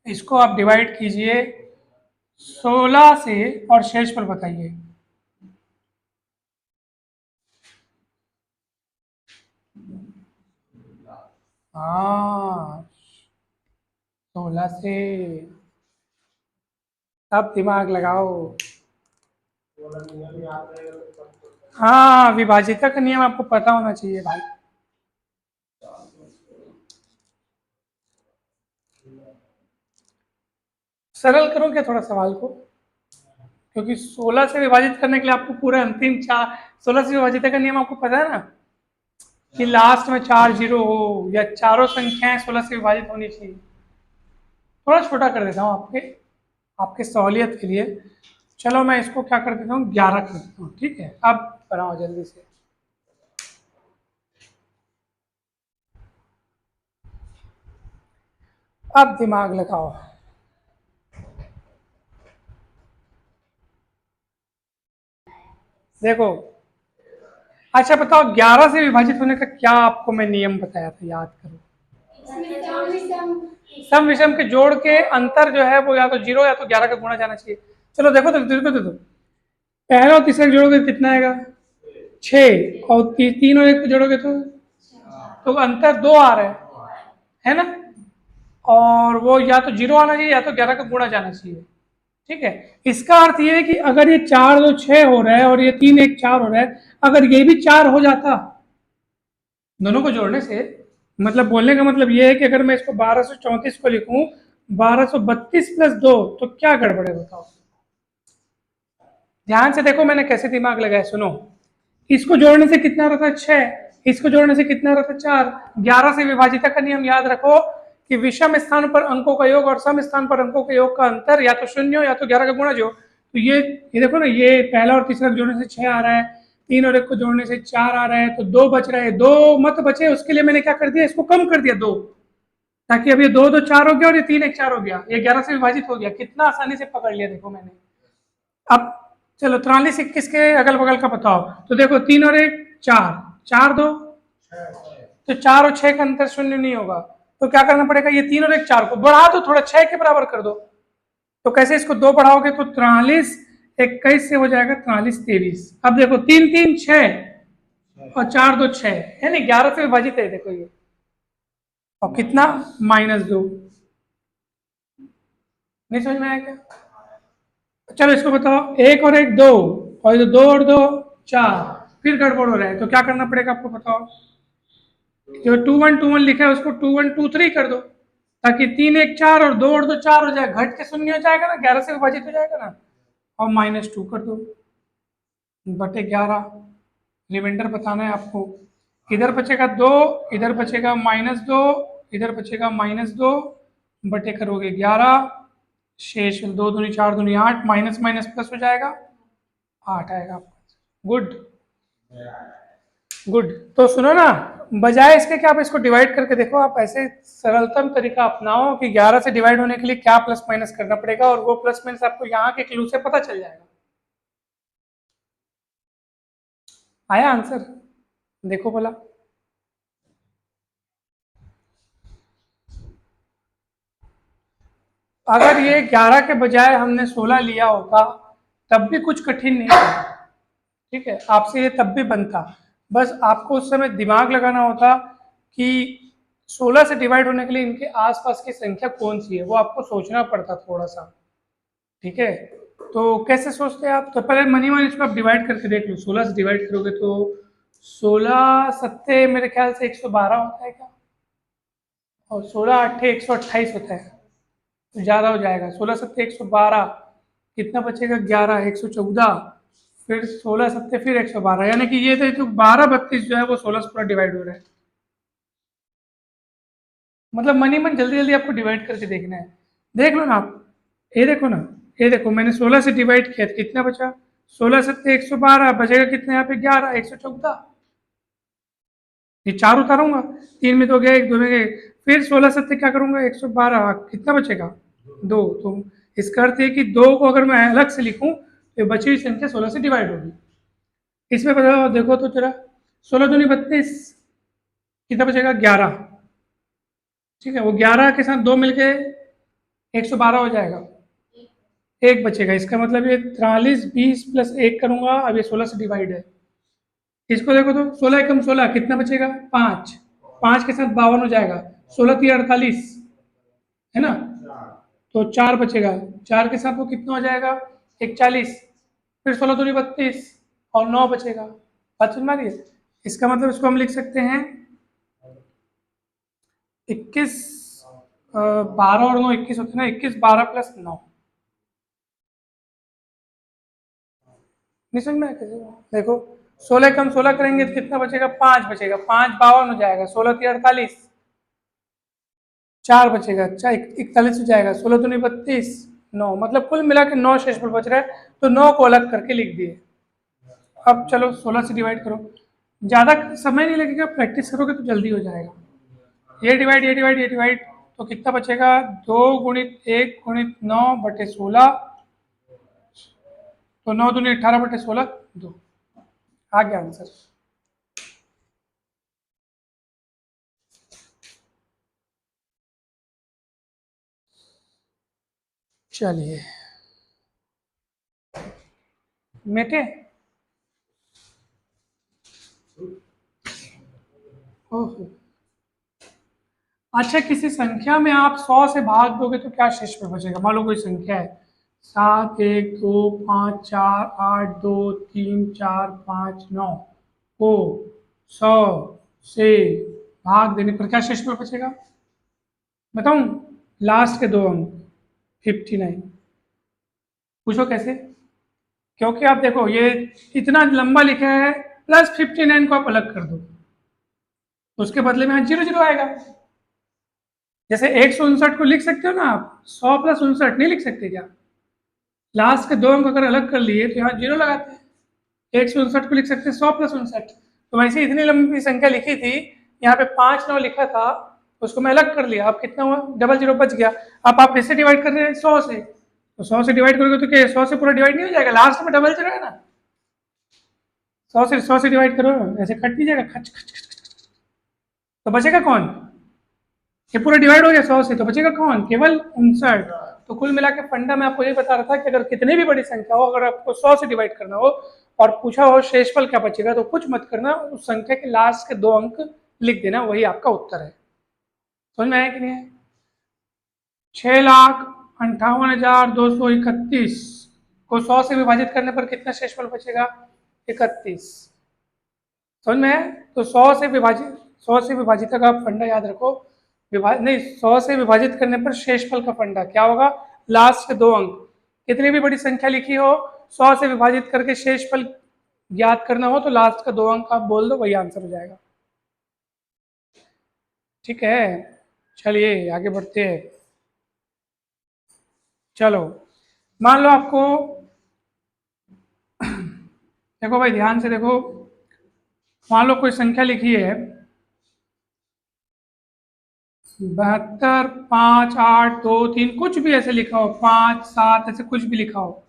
इसको आप डिवाइड कीजिए 16 से और शेषफल बताइए। हाँ 16 से, अब दिमाग लगाओ। हाँ विभाजिता का नियम आपको पता होना चाहिए भाई। सरल करो क्या थोड़ा सवाल को, क्योंकि 16 से विभाजित करने के लिए आपको पूरा अंतिम 16 से विभाजित का नियम आपको पता है ना, कि लास्ट में 4 जीरो हो या चारों संख्याएं 16 से विभाजित होनी चाहिए। थोड़ा छोटा कर देता हूँ आपके सहूलियत के लिए। चलो मैं इसको क्या कर देता हूँ, 11 कर देता हूँ। ठीक है, अब बनाओ जल्दी से। अब दिमाग लगाओ। देखो अच्छा बताओ 11 से विभाजित होने का क्या आपको मैं नियम बताया था, याद करो। सम विषम के जोड़ के अंतर जो है वो या तो 0 या तो 11 का गुणा जाना चाहिए। चलो देखो तो पहला और तीसरा जोड़ोगे कितना आएगा? 6, और 3 और 1 को जोड़ोगे तो अंतर 2 आ रहा है ना? और वो या तो 0 आना चाहिए या तो 11 का गुणा जाना चाहिए। ठीक है, इसका अर्थ ये है कि अगर ये 4 2 6 हो रहा है और ये 3 1 4 हो रहा है, अगर ये भी 4 हो जाता दोनों को जोड़ने से, मतलब बोलने का मतलब ये है कि अगर मैं इसको 1234 को लिखूं 1232 + 2 तो क्या गड़बड़ है बताओ? ध्यान से देखो मैंने कैसे दिमाग लगाया, सुनो। इसको जोड़ने से कितना रहता है? 6, इसको जोड़ने से कितना रहता है? 4। 11 से विभाजिता का नियम याद रखो कि विषम स्थान पर अंकों का योग और सम स्थान पर अंकों के योग का अंतर या तो 0 हो या तो 11 का गुणज हो। तो ये देखो ना, ये पहला और तीसरा को जोड़ने से 6 आ रहा है, 3 और 1 को जोड़ने से 4 आ रहा है, तो 2 बच रहे हैं। 2 मत बचे, उसके लिए मैंने क्या कर दिया, इसको कम कर दिया 2, ताकि अब ये 2 2 4 हो गया और ये 3 1 4 हो गया, ये 11 से विभाजित हो गया। कितना आसानी से पकड़ लिया देखो मैंने। अब चलो 43 21 के अगल बगल का बताओ। तो देखो 3 और 1 4, 4 2, तो 4 और 6 का अंतर 0 नहीं होगा। तो क्या करना पड़ेगा, ये 3 और 1 4 को बढ़ा दो, थोड़ा 6 के बराबर कर दो। तो कैसे, इसको 2 बढ़ाओगे तो 43 21 से हो जाएगा 43 23। अब देखो 3 3 6 और 4 2 6, यानी 11 से विभाजित है देखो ये, और कितना -2। नहीं समझ में आया क्या? चलो इसको बताओ, 1 और 1 2, और ये 2 और 2 4, फिर गड़बड़ हो रहा है। तो क्या करना पड़ेगा आपको बताओ, जो 2 1 2 1 लिखा है उसको 2 1 2 3 कर दो, ताकि 3 1 4 और 2 और 2 4 हो जाए, घट के 0 हो जाएगा ना, 11 से विभाजित हो जाएगा ना, और -2 कर दो बटे 11। रिमाइंडर बताना है आपको। इधर बचेगा 2, इधर बचेगा -2, इधर बचेगा -2, बटे करोगे 11, शेष 2 दूनी 4 दूनी 8, माइनस माइनस प्लस हो जाएगा, 8 आएगा आपका। Good good. तो सुनो ना, बजाय इसके कि आप इसको डिवाइड करके देखो, आप ऐसे सरलतम तरीका अपनाओ कि 11 से डिवाइड होने के लिए क्या प्लस माइनस करना पड़ेगा, और वो प्लस माइनस आपको यहाँ के क्लू से पता चल जाएगा। आया आंसर? देखो भला। अगर ये 11 के बजाय हमने 16 लिया होता तब भी कुछ कठिन नहीं था, ठीक है, आपसे ये तब भी बनता। बस आपको उस समय दिमाग लगाना होता कि 16 से डिवाइड होने के लिए इनके आसपास की संख्या कौन सी है, वो आपको सोचना पड़ता थोड़ा सा, ठीक है। तो कैसे सोचते हैं आप, तो पहले मनी मन इसको आप डिवाइड करके देख लो। 16 से डिवाइड करोगे तो 16 सत्ते मेरे ख्याल से 112 होता है क्या, और 16 अट्ठे 128 होता है, तो ज़्यादा हो जाएगा। 16 सत्ते 112, कितना बचेगा 11, 114, फिर 16 सत्ते फिर 112, यानी कि ये तो 12 32 जो है वो 16 से पूरा डिवाइड हो रहा है। मतलब मनी मन जल्दी जल्दी आपको डिवाइड करके देखना है। देख लो ना आप, ये देखो ना, ये देखो मैंने 16 से डिवाइड किया तो कितना बचा, 16 सत्ते 112, बचेगा कितना यहाँ पे 11, 114। ये 4 उतारूंगा, 3 में 2 गए, 1 2 में गए, फिर 16 सत्ते क्या करूंगा 112, कितना बचेगा 2। तो इसका अर्थ है कि 2 को अगर मैं अलग से लिखूं तो बची हुई संख्या 16 से डिवाइड होगी। इसमें बताओ, देखो तो जरा, 16 दूनी 32, कितना बचेगा 11, ठीक है, वो 11 के साथ 2 मिलके 112 हो जाएगा, 1 बचेगा। इसका मतलब ये 43 20 प्लस 1 करूंगा, अब ये 16 से डिवाइड है। इसको देखो तो 16 एकम 16, कितना बचेगा 5, 5 के साथ 52 हो जाएगा, 16 3 48 है ना, तो 4 बचेगा, 4 के साथ वो कितना हो जाएगा 41, फिर 16 दूनी 32 और 9 बचेगा। बात समझ में आ रही है? इसका मतलब इसको हम लिख सकते हैं 21 12 और 9 21 होते हैं ना, 21 12 प्लस 9। नहीं समझ में आया कैसे? देखो 16 कम 16 करेंगे तो कितना बचेगा 5 बचेगा, 5 52 हो जाएगा, 16 3 48, 4 बचेगा, अच्छा 41 हो जाएगा, 16 दूनी 32 9, मतलब कुल मिला के 9 शेष पर बच रहा है, तो 9 को अलग करके लिख दिए। अब चलो 16 से डिवाइड करो, ज़्यादा समय नहीं लगेगा, प्रैक्टिस करोगे तो जल्दी हो जाएगा। ये डिवाइड ये डिवाइड ये डिवाइड, तो कितना बचेगा 2 गुणित 1 गुणित 9 बटे 16, तो 9 दूनी 18 बटे 16 2, आ गया आंसर। चलिए मेटे, ओहो, अच्छा किसी संख्या में आप 100 से भाग दोगे तो क्या शेष पर बचेगा। मान लो कोई संख्या है 7 1 2 5 4 8 2 3 4 5 9 को 100 से भाग देने पर क्या शेष पर बचेगा, बताऊं? लास्ट के 2 अंक 59। पूछो कैसे? क्योंकि आप देखो ये इतना लंबा लिखा है, प्लस 59 को आप अलग कर दो, तो उसके बदले में यहाँ 0 0 आएगा, जैसे 159 को लिख सकते हो ना आप, 100 + 59 नहीं लिख सकते क्या? लास्ट के 2 अंक अगर अलग कर लिए तो यहाँ 0 लगाते हैं। 159 को लिख सकते हैं 100 + 59। तो वैसे इतनी लंबी संख्या लिखी थी, यहाँ पे 5 9 लिखा था, उसको मैं अलग कर लिया। अब कितना हुआ? 00 बच गया। अब आप किससे डिवाइड कर रहे हैं? 100 से। तो 100 से डिवाइड करोगे तो क्या 100 से पूरा डिवाइड नहीं हो जाएगा? लास्ट में 00 है ना, 100 से डिवाइड करो, ऐसे कट नहीं जाएगा, खच खच खच खच। तो बचेगा कौन? ये पूरा डिवाइड हो गया 100 से, तो बचेगा कौन? केवल 59। तो कुल मिला के फंडा मैं आपको ये बता रहा था कि अगर कितनी भी बड़ी संख्या हो, अगर आपको 100 से डिवाइड करना हो और पूछा हो शेषफल क्या बचेगा, तो कुछ मत करना, उस संख्या के लास्ट के 2 अंक लिख देना, वही आपका उत्तर है। समझ में आया कि नहीं है? 6,58,231 को 100 से विभाजित करने पर कितना शेषफल बचेगा? 31। समझ में है? तो 100 से विभाजित का फंडा याद रखो। नहीं, 100 से विभाजित करने पर शेषफल का फंडा क्या होगा? लास्ट के 2 अंक। कितनी भी बड़ी संख्या लिखी हो, 100 से विभाजित करके शेषफल याद करना हो तो लास्ट का 2 अंक आप बोल दो, वही आंसर हो जाएगा। ठीक है, चलिए आगे बढ़ते हैं। चलो, मान लो आपको, देखो भाई ध्यान से देखो, मान लो कोई संख्या लिखी है 72, 5, 8, 2, 3, कुछ भी ऐसे लिखा हो, 5, 7, ऐसे कुछ भी लिखा हो।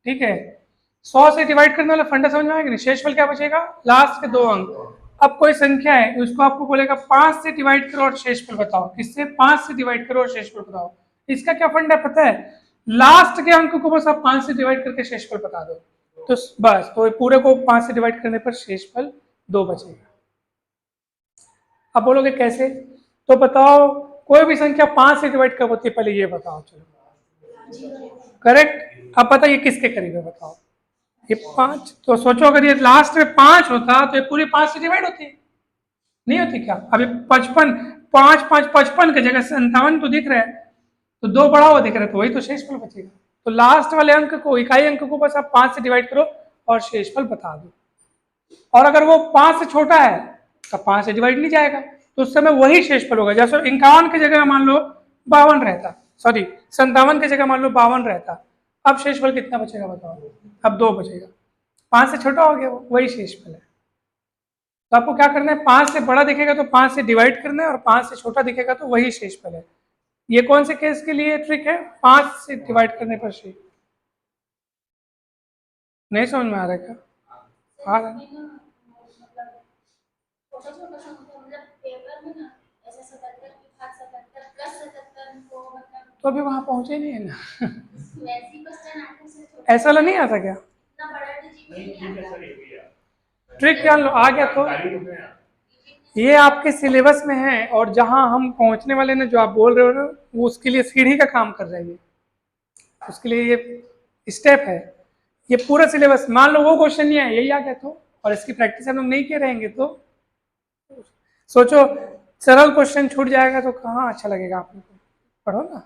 ठीक है, 100 से डिवाइड करने वाला फंडा समझ में आएगा नहीं? शेषफल क्या बचेगा? लास्ट के 2 अंक। अब कोई संख्या है, उसको आपको बोलेगा 5 से डिवाइड करो और शेषफल बताओ। किससे? 5 से डिवाइड करो और शेषफल बताओ। इसका क्या फंडा पता है? लास्ट के अंक को बस आप 5 से डिवाइड करके शेषफल बता दो, तो बस, तो पूरे को 5 से डिवाइड करने पर शेषफल 2 बचेगा। अब बोलोगे कैसे? तो बताओ, कोई भी संख्या 5 से डिवाइड कब होती है, पहले ये बताओ। चलो, करेक्ट। अब बताइए किसके करीब है, बताओ। ये 5, तो सोचो अगर ये लास्ट में 5 होता तो ये पूरी 5 से डिवाइड होती, नहीं होती क्या? अभी 55, 5 5 55 की जगह 57 तो दिख रहा है, तो 2 बढ़ा हुआ दिख रहा है, तो वही तो शेषफल बचेगा। तो लास्ट वाले अंक को, इकाई अंक को बस आप 5 से डिवाइड करो और शेषफल बता दो। और अगर वो 5 से छोटा है तो 5 से डिवाइड नहीं जाएगा, तो उस समय वही शेषफल होगा। जैसे 51 की जगह मान लो 52 रहता, सॉरी 57 की जगह मान लो 52 रहता, अब शेषफल कितना बचेगा बताओ? अब 2 बचेगा। 5 से छोटा हो गया, वही शेषफल है। तो आपको क्या करना है? 5 से बड़ा दिखेगा तो 5 से डिवाइड करना है, और 5 से छोटा दिखेगा तो वही शेषफल है। ये कौन से केस के लिए ट्रिक है? 5 से डिवाइड करने पर शेष। नहीं समझ में आ रहा है क्या? आ रहा है। छोटा छोटा सा मतलब पेपर में ना ऐसे 77 की घात 77 प्लस 77 को मतलब तो अभी वहां पहुंचे नहीं है ना। वैसी क्वेश्चन आते से छोटा ऐसा वाला नहीं आता क्या? इतना बड़ा तो जीवन नहीं आता। ट्रिक क्या आ गया? तो ये आपके सिलेबस में है, और जहां हम पहुंचने वाले ना, जो आप बोल रहे हो ना, वो उसके लिए सीढ़ी का काम कर रहा है ये, उसके लिए ये स्टेप है। ये पूरा सिलेबस, मान लो वो क्वेश्चन नहीं है, यही आ गया तो, और इसकी प्रैक्टिस हम लोग नहीं कर रहेंगे तो सोचो, सरल क्वेश्चन छूट जाएगा तो कहाँ अच्छा लगेगा आप लोग को? पढ़ो ना,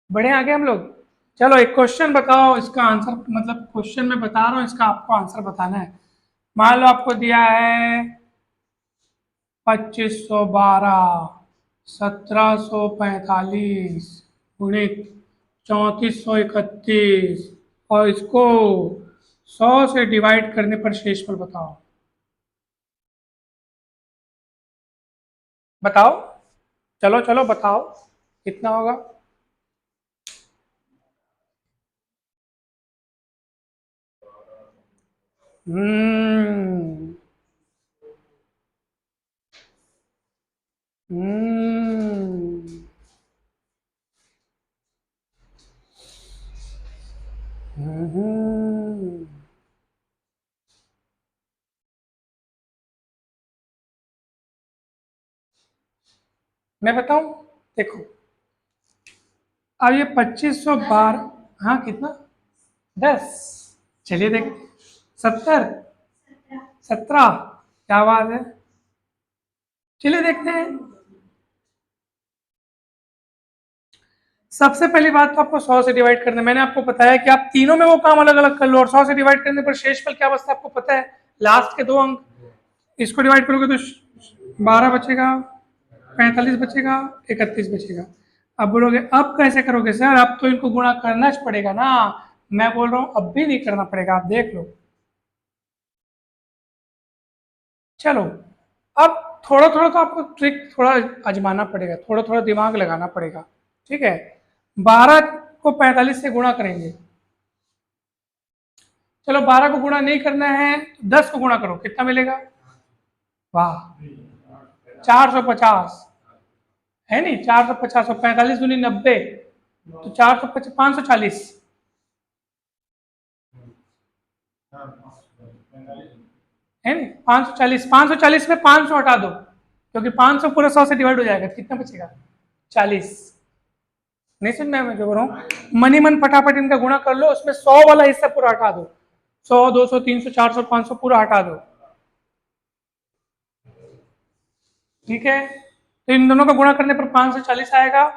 बढ़े आगे हम लोग। चलो एक क्वेश्चन बताओ, इसका आंसर, मतलब क्वेश्चन में बता रहा हूँ, इसका आपको आंसर बताना है। मान लो आपको दिया है 2512 1745 गुणित 3431, और इसको 100 से डिवाइड करने पर शेषफल बताओ। बताओ, चलो चलो बताओ कितना होगा? हम्म हम्म हम्म मैं बताऊं, देखो, अब ये 2512, हाँ कितना? 10, चलिए देख, 70, 17, क्या बात है, चलिए देखते हैं। सबसे पहली बात तो आपको 100 से डिवाइड करना है। मैंने आपको बताया कि आप तीनों में वो काम अलग अलग कर लो, और 100 से डिवाइड करने पर शेषफल क्या बचता है आपको पता है? लास्ट के 2 अंक। इसको डिवाइड करोगे तो 12 बचेगा, 45 बचेगा, 31 बचेगा। अब बोलोगे अब कैसे करोगे सर, अब तो इनको गुणा करना ही पड़ेगा ना। मैं बोल रहा हूँ अब भी नहीं करना पड़ेगा, आप देख लो। चलो अब थोड़ा थोड़ा तो आपको ट्रिक थोड़ा आजमाना पड़ेगा, थोड़ा थोड़ा दिमाग लगाना पड़ेगा, ठीक है। 12 को 45 से गुणा करेंगे। चलो 12 को गुणा नहीं करना है, 10 को गुणा करो, कितना मिलेगा? वाह, 450 है नहीं, 450 और 45 दूनी 90, तो 450 540 है नहीं, 540। 540 में 500 हटा दो, क्योंकि 500 पूरा 100 से डिवाइड हो जाएगा, कितना बचेगा? 40। नहीं समझ में मैं जो बोल रहा हूँ, मनी मन फटाफट इनका गुणा कर लो, उसमें 100 वाला हिस्सा पूरा हटा दो, 100 200 300 400 500 पूरा हटा दो, ठीक है। तो इन दोनों का गुणा करने पर 540 आएगा,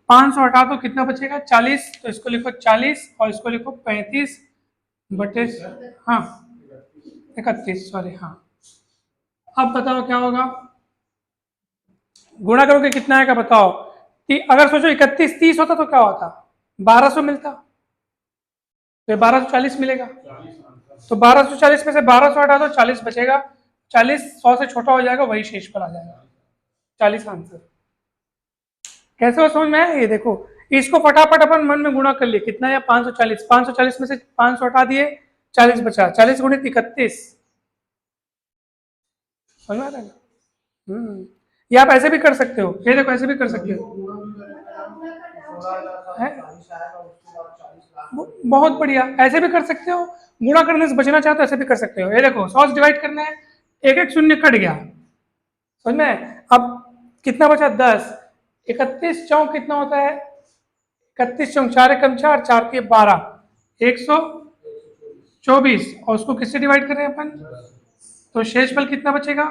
500 हटा दो, कितना बचेगा? 40। तो इसको लिखो 40 और इसको लिखो 35 बटे, हाँ 31, सॉरी, हाँ। अब बताओ क्या होगा, गुणा करोगे कितना आएगा बताओ? अगर सोचो 31 30 होता तो क्या होता? 1200 मिलता, तो 1240 मिलेगा। तो 1240 में से 1200 हटा दो, 40 बचेगा। 40 100 से छोटा हो जाएगा, वही शेष पर आ जाएगा, 40 आंसर। कैसे हो समझ में आया? ये देखो, इसको फटाफट अपन मन में गुणा कर लिए, कितना है? 540। 540 में से 500 हटा दिए, 40 बचा। 40 गुणित 31, समझ में आ रहा है? ये आप ऐसे भी कर सकते हो, ये देखो ऐसे भी कर सकते हो, बहुत बढ़िया, ऐसे भी कर सकते हो। गुणा करने से बचना चाहते हो ऐसे भी कर सकते हो। ये देखो 100 से डिवाइड करना है, एक एक शून्य कट गया, समझ में? अब कितना बचा? 10। 31 चौक कितना होता है? 31 चौक 4 एकम 4, 4 के 12, 124, और उसको किससे डिवाइड कर रहे हैं अपन? तो शेषफल कितना बचेगा?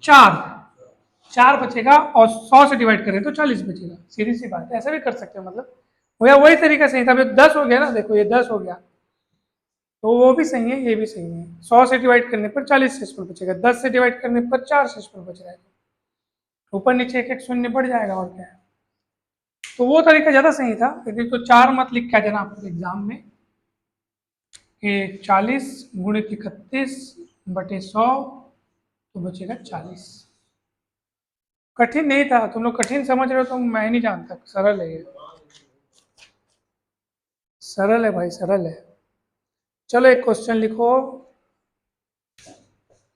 4। 4 बचेगा, और 100 से डिवाइड करें तो 40 बचेगा, सीधी सी बात है। ऐसा भी कर सकते हो, मतलब वही तरीका सही था। 10 हो गया ना, देखो ये 10 हो गया, तो वो भी सही है, ये भी सही है। 100 से डिवाइड करने पर 40 शेषफल बचेगा, 10 से डिवाइड करने पर 4 शेषफल बच रहा है, ऊपर नीचे एक एक शून्य बढ़ जाएगा, और क्या है। तो वो तरीका ज़्यादा सही था, लेकिन तो 4 मत लिख के आ जाना आपको एग्जाम में, कि 40 गुणित 31 बटे 100, तो बचेगा 40। कठिन नहीं था, तुम लोग कठिन समझ रहे हो तो मैं नहीं जानता, सरल है ये, सरल है भाई, सरल है। चलो एक क्वेश्चन लिखो,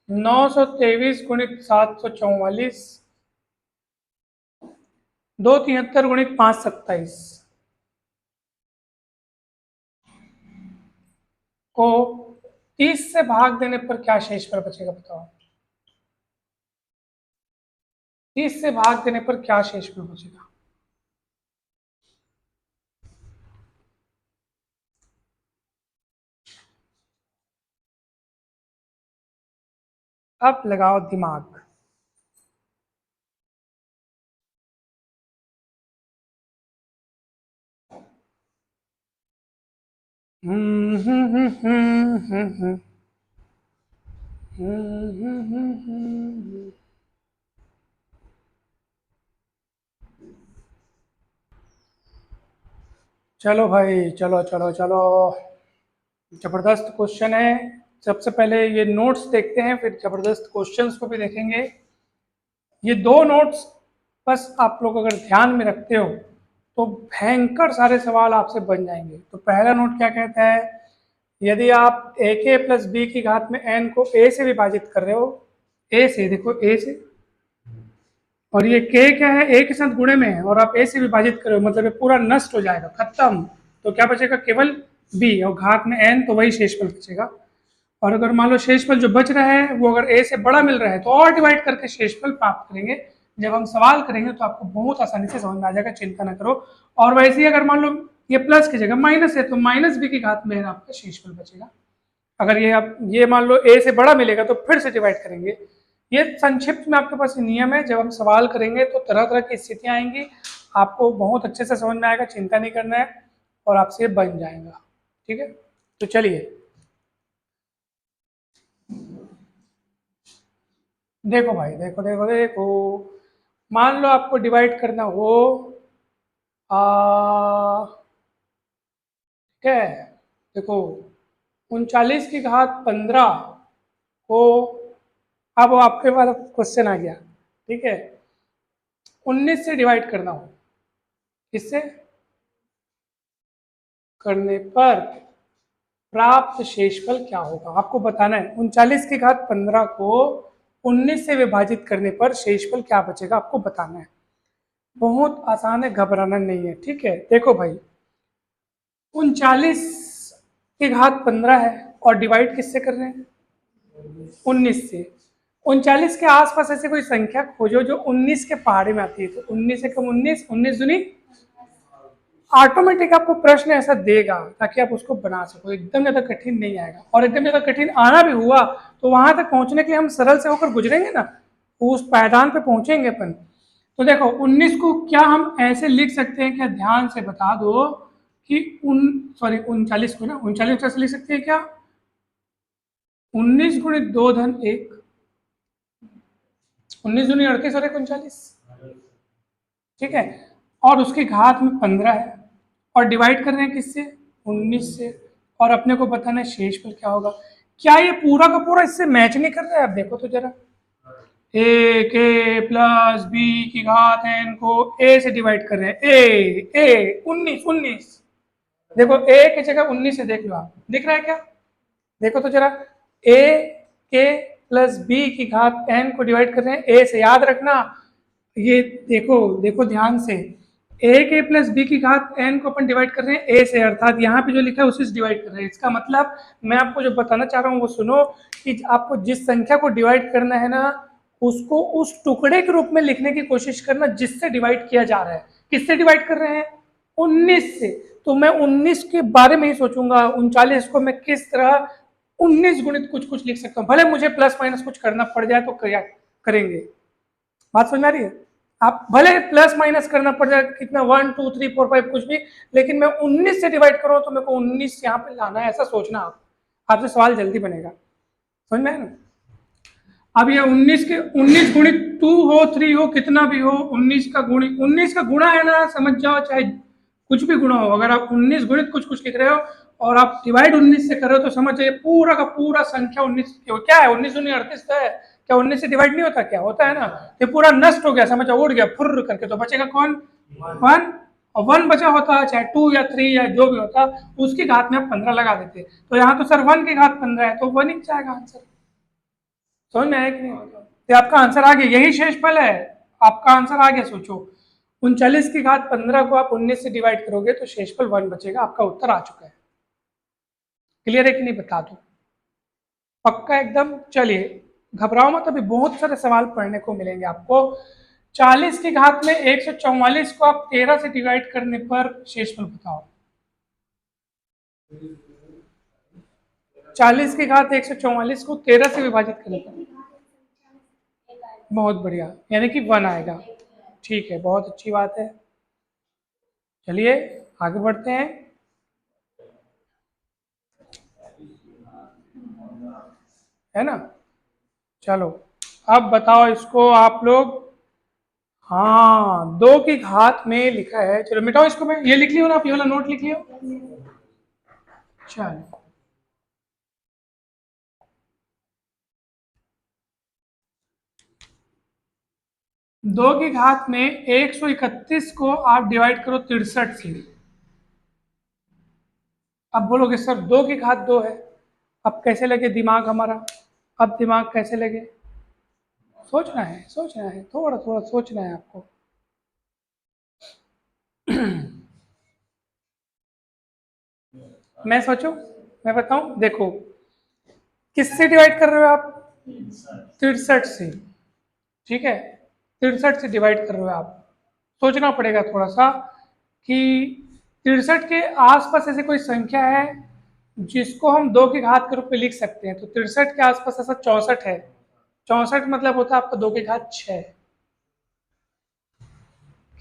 923 गुणित 744, 273 गुणित 527 को 30 से भाग देने पर क्या शेषफल बचेगा बताओ? 30 से भाग देने पर क्या शेषफल बचेगा? अब लगाओ दिमाग। हम्म हम्म हम्म हम्म हम्म हम्म। चलो भाई, चलो चलो चलो, जबरदस्त क्वेश्चन है। सबसे पहले ये नोट्स देखते हैं, फिर जबरदस्त क्वेश्चंस को भी देखेंगे। ये दो नोट्स बस आप लोग अगर ध्यान में रखते हो तो भयंकर सारे सवाल आपसे बन जाएंगे। तो पहला नोट क्या कहता है, यदि आप ए के प्लस बी की घात में एन को ए से विभाजित कर रहे हो, ए से, देखो ए से, और ये के क्या है, ए के साथ गुणे में है, और आप ए से विभाजित करो, मतलब ये पूरा नष्ट हो जाएगा, खत्म। तो क्या बचेगा? केवल बी, और घात में एन, तो वही शेषफल बचेगा। और अगर मान लो शेषफल जो बच रहा है वो अगर ए से बड़ा मिल रहा है, तो और डिवाइड करके शेषफल प्राप्त करेंगे। जब हम सवाल करेंगे तो आपको बहुत आसानी से समझ में आ जाएगा, चिंता ना करो। और वैसे ही अगर मान लो ये प्लस की जगह माइनस है, तो माइनस बी की घात में आपका शेषफल बचेगा। अगर ये आप ये मान लो ए से बड़ा मिलेगा तो फिर से डिवाइड करेंगे। ये संक्षिप्त में आपके पास नियम है, जब हम सवाल करेंगे तो तरह तरह की स्थितियां आएंगी, आपको बहुत अच्छे से समझ में आएगा, चिंता नहीं करना है, और आपसे बन जाएगा, ठीक है। तो चलिए देखो भाई, देखो देखो देखो, मान लो आपको डिवाइड करना हो ठीक है, देखो 39 की घात 15 को, अब आपके पास क्वेश्चन आ गया, ठीक है, 19 से डिवाइड करना हो, किससे करने पर प्राप्त शेषफल क्या होगा आपको बताना है। 39 की घात 15 को 19 से विभाजित करने पर शेषफल क्या बचेगा आपको बताना है। बहुत आसान है, घबराना नहीं है, ठीक है। देखो भाई 39 की घात 15 है और डिवाइड किससे कर रहे हैं 19 से। 39 के आसपास ऐसे कोई संख्या खोजो जो 19 के पहाड़े में आती है, तो 19 से कम 19, 19 दूनी, ऑटोमेटिक आपको प्रश्न ऐसा देगा ताकि आप उसको बना सको, एकदम ज्यादा कठिन नहीं आएगा। और एकदम ज्यादा कठिन आना भी हुआ तो वहां तक पहुंचने के लिए हम सरल से होकर गुजरेंगे ना, उस पायदान पे पहुंचेंगे अपन। तो देखो 19 को क्या हम ऐसे लिख सकते हैं, क्या ध्यान से बता दो कि 39 को ना 39 कैसे लिख सकते हैं क्या, 19 गुणित 2 धन 1, 19 दूनी 38 और 1 39, ठीक है, और उसकी घात में 15 है और डिवाइड कर रहे हैं किससे 19 से, और अपने को बताना है शेषफल क्या होगा। क्या ये पूरा का पूरा इससे मैच नहीं कर रहा है, आप देखो तो जरा, ए के प्लस बी की घात एन को ए से डिवाइड कर रहे हैं, ए 19 19, देखो ए की जगह 19 से देख लो आप, दिख रहा है क्या, देखो तो जरा, ए के प्लस बी की घात एन को डिवाइड कर रहे हैं ए से, याद रखना ये, देखो देखो ध्यान से, ए के प्लस बी की घात एन को अपन डिवाइड कर रहे हैं ए से, अर्थात यहाँ पे जो लिखा है उसी से डिवाइड कर रहे हैं। इसका मतलब मैं आपको जो बताना चाह रहा हूँ वो सुनो, कि आपको जिस संख्या को डिवाइड करना है ना, उसको उस टुकड़े के रूप में लिखने की कोशिश करना जिससे डिवाइड किया जा रहा है। किससे डिवाइड कर रहे हैं 19 से, तो मैं 19 के बारे में ही सोचूंगा, 39 को मैं किस तरह 19 गुणित कुछ कुछ लिख सकता हूँ, भले मुझे प्लस माइनस कुछ करना पड़ जाए तो करेंगे। बात समझ आ रही है, आप भले प्लस माइनस करना पड़ जाए कितना 1 2 3 4 5 कुछ भी, लेकिन मैं 19 से डिवाइड करूँ तो मेरे को 19 यहाँ पे लाना है, ऐसा सोचना आप, आपसे सवाल जल्दी बनेगा, समझ में आया ना। अब ये 19 के 19 गुणित 2 हो 3 हो कितना भी हो, 19 का गुणा है ना, समझ जाओ, चाहे कुछ भी गुणा हो, अगर आप 19 गुणित कुछ कुछ लिख रहे हो और आप डिवाइड 19 से कर रहे हो तो समझ जाइए पूरा का पूरा संख्या 19 क्या है, 19 दूनी 38 तो है, क्या 19 से डिवाइड नहीं होता, क्या होता है ना, ये पूरा नष्ट हो गया, समझ जाओ उड़ गया फुर्र करके, तो बचेगा कौन 1, और 1 बचा होता चाहे 2 या 3 या जो भी होता, उसकी घात में आप 15 लगा देते, तो यहाँ तो सर 1 की घात 15 है तो 1 ही जाएगा आंसर, समझ में आया कि नहीं, तो आपका आंसर आ गया, यही शेषफल है, आपका आंसर आ गया। सोचो 39 की घात 15 को आप 19 से डिवाइड करोगे तो शेषफल 1 बचेगा, आपका उत्तर आ चुका है। क्लियर है कि नहीं बता दो, पक्का एकदम। चलिए घबराओ मत, अभी बहुत सारे सवाल पढ़ने को मिलेंगे आपको। 40 की घात में 144 को आप 13 से डिवाइड करने पर शेषफल बताओ। 40 की घात 144 को 13 से विभाजित करने पर, बहुत बढ़िया, यानी कि 1 आएगा, ठीक है, बहुत अच्छी बात है। चलिए आगे बढ़ते हैं, है ना, चलो अब बताओ इसको आप लोग, हाँ 2 की घात में लिखा है, चलो मिटाओ इसको, मैं ये लिख लियो ना, आप ये वाला नोट लिख लियो, चलो 2 की घात में 131 को आप डिवाइड करो 63 से, अब बोलोगे सर 2 की घात 2 है, अब कैसे लगे दिमाग हमारा, अब दिमाग कैसे लगे, सोचना है सोचना है, थोड़ा थोड़ा सोचना है आपको। मैं सोचूं, मैं बताऊं, देखो किससे डिवाइड कर रहे हो आप 63 से, ठीक है, 63 से डिवाइड कर रहे हो आप, सोचना पड़ेगा थोड़ा सा कि 63 के आसपास ऐसी कोई संख्या है जिसको हम 2 की घात के रूप में लिख सकते हैं, तो 63 के आसपास ऐसा 64 है, 64 मतलब होता है आपका 2 की घात 6,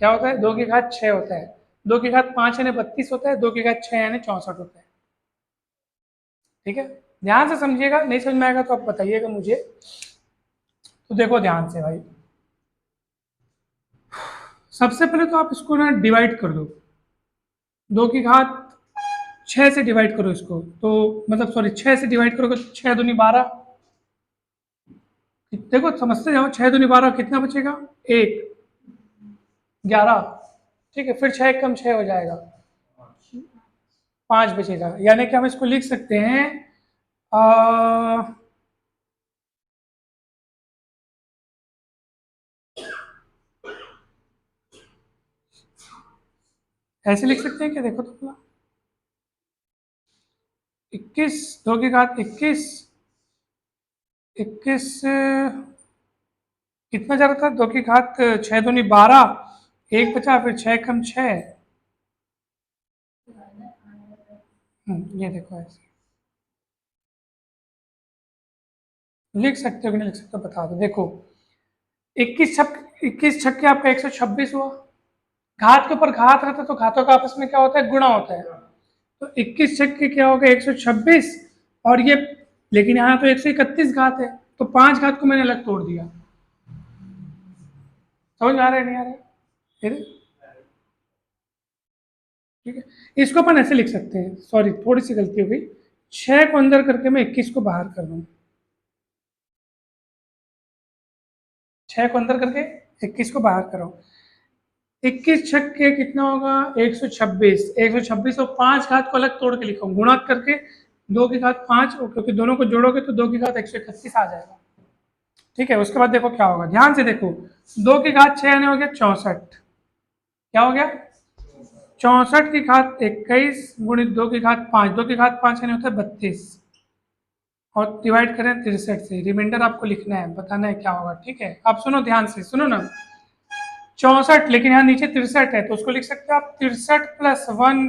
क्या होता है 2 की घात 6 होता है, 2 की घात 5 यानी 32 होता है, 2 की घात 6 यानी 64 होता है, ठीक है, ध्यान से समझिएगा, नहीं समझ में आएगा तो आप बताइएगा मुझे। तो देखो ध्यान से भाई, सबसे पहले तो आप इसको ना डिवाइड कर दो, 2 की घात 6 से डिवाइड करो इसको, तो मतलब सॉरी 6 से डिवाइड करोगे तो 6 दूनी 12, देखो समझते जाओ, 6 दूनी 12 कितना बचेगा, 1 11, ठीक है, फिर 6 कम 6 हो जाएगा, 5 बचेगा, यानी कि हम इसको लिख सकते हैं ऐसे लिख सकते हैं क्या, देखो तो थोड़ा, 21 2 की घात 21, 21 कितना जा रहा था, 2 की घात 6 दूनी 12, 1 बचा, फिर 6 कम 6, ये देखो ऐसे लिख सकते हो कि नहीं लिख सकते हो बता दो। देखो 21 छक्के आपका 126 हुआ, घात के ऊपर घात रहता है तो घातों का आपस में क्या होता है, गुणा होता है, तो 21 छक्के क्या होगा 126, और ये लेकिन यहाँ तो 131 घात है, तो 5 घात को मैंने अलग तोड़ दिया, समझ में आ रहा है नहीं आ रहा है, ठीक है, इसको अपन ऐसे लिख सकते हैं, सॉरी थोड़ी सी गलती हो गई, 6 को अंदर करके मैं 21 को बाहर कर दूं, 6 को अंदर करके 21 को बाहर करो, 21 छक्के कितना होगा 126, 126 और 5 घात को अलग तोड़ के लिखो, गुणा करके 2 की घात 5, क्योंकि दोनों को जोड़ोगे तो 2 की घात 131 आ जाएगा, ठीक है। उसके बाद देखो क्या होगा, ध्यान से देखो, 2 की घात 6 यानी हो गया 64, क्या हो गया 64 की घात 21 गुणित 2 की घात 5, 2 की घात 5 यानी होता है 32, और डिवाइड करें 63 से, रिमाइंडर आपको लिखना है, बताना है क्या होगा, ठीक है। आप सुनो ध्यान से, सुनो ना, 64 लेकिन यहाँ नीचे 63 है, तो उसको लिख सकते हो आप 63 प्लस 1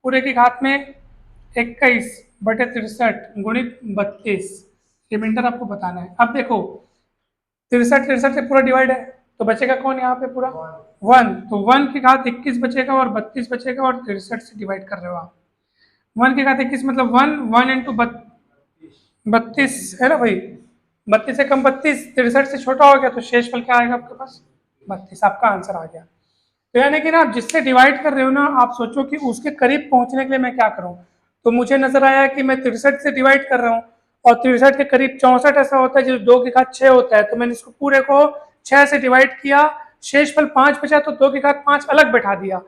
पूरे की घात में 21 बटे 63 गुणित 32, रिमाइंडर आपको बताना है। अब देखो 63 से पूरा डिवाइड है, तो बचेगा कौन यहाँ पे पूरा 1, तो 1 की घात 21 बचेगा और 32 बचेगा, और 63 से डिवाइड कर रहे हो आप, 1 की घात 21 मतलब 1 इंटू 32 है ना भाई, 32 से कम 32, 63 से छोटा हो गया, तो शेषफल क्या आएगा आपके पास 32, आपका आंसर आ गया। तो यानी कि ना आप जिससे डिवाइड कर रहे हो ना, आप सोचो कि उसके करीब पहुंचने के लिए मैं क्या करूं, तो मुझे नजर आया कि मैं 63 से डिवाइड कर रहा हूं, और 63 के करीब 64 ऐसा होता है जो 2 की घात 6 होता है, तो मैंने इसको पूरे को 6 से डिवाइड किया, शेषफल 5 बचा, तो 2 की घात 5 अलग बैठा दिया,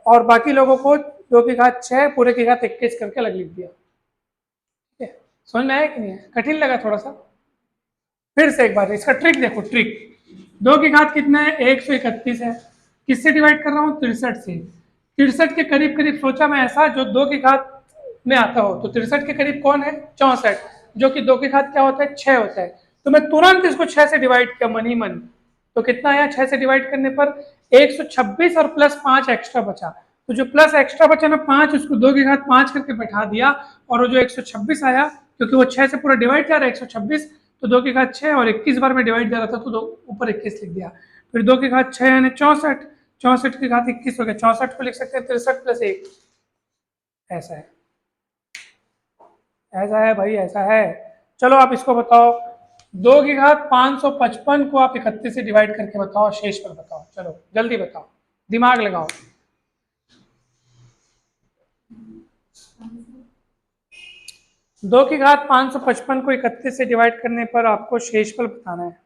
और बाकी लोगों को 2 की घात 6 पूरे की घात 21 करके अलग लिख दिया, ठीक है। समझ में आया कि नहीं है, कठिन लगा थोड़ा सा, फिर से एक बार इसका ट्रिक देखो, ट्रिक 2 की घात कितना है 131 है, किससे डिवाइड कर रहा हूँ 63 से, 63 के करीब करीब सोचा मैं ऐसा जो 2 की घात में आता हो, तो 63 के करीब कौन है 64, जो कि 2 की घात क्या होता है 6 होता है, तो मैं तुरंत इसको 6 से डिवाइड किया मन ही मन, तो कितना आया 6 से डिवाइड करने पर 126 और प्लस 5 एक्स्ट्रा बचा, तो जो प्लस एक्स्ट्रा बचा ना 5, उसको 2 की घात 5 करके बैठा दिया, और वो जो 126 आया क्योंकि वो 6 से पूरा डिवाइड कर रहा है 126, तो 2 की घात 6 और 21 बार में डिवाइड दे रहा था, तो दो ऊपर 21 लिख दिया, फिर 2 की घात 6 यानी 64, 64 की घात 21 हो गया, 64 को लिख सकते हैं 63 प्लस 1, ऐसा है, ऐसा है भाई, ऐसा है। चलो आप इसको बताओ, 2 की घात 555 को आप 31 से डिवाइड करके बताओ, शेष पर बताओ, चलो जल्दी बताओ, दिमाग लगाओ। 2 की घात 555 को 31 से डिवाइड करने पर आपको शेषफल बताना है।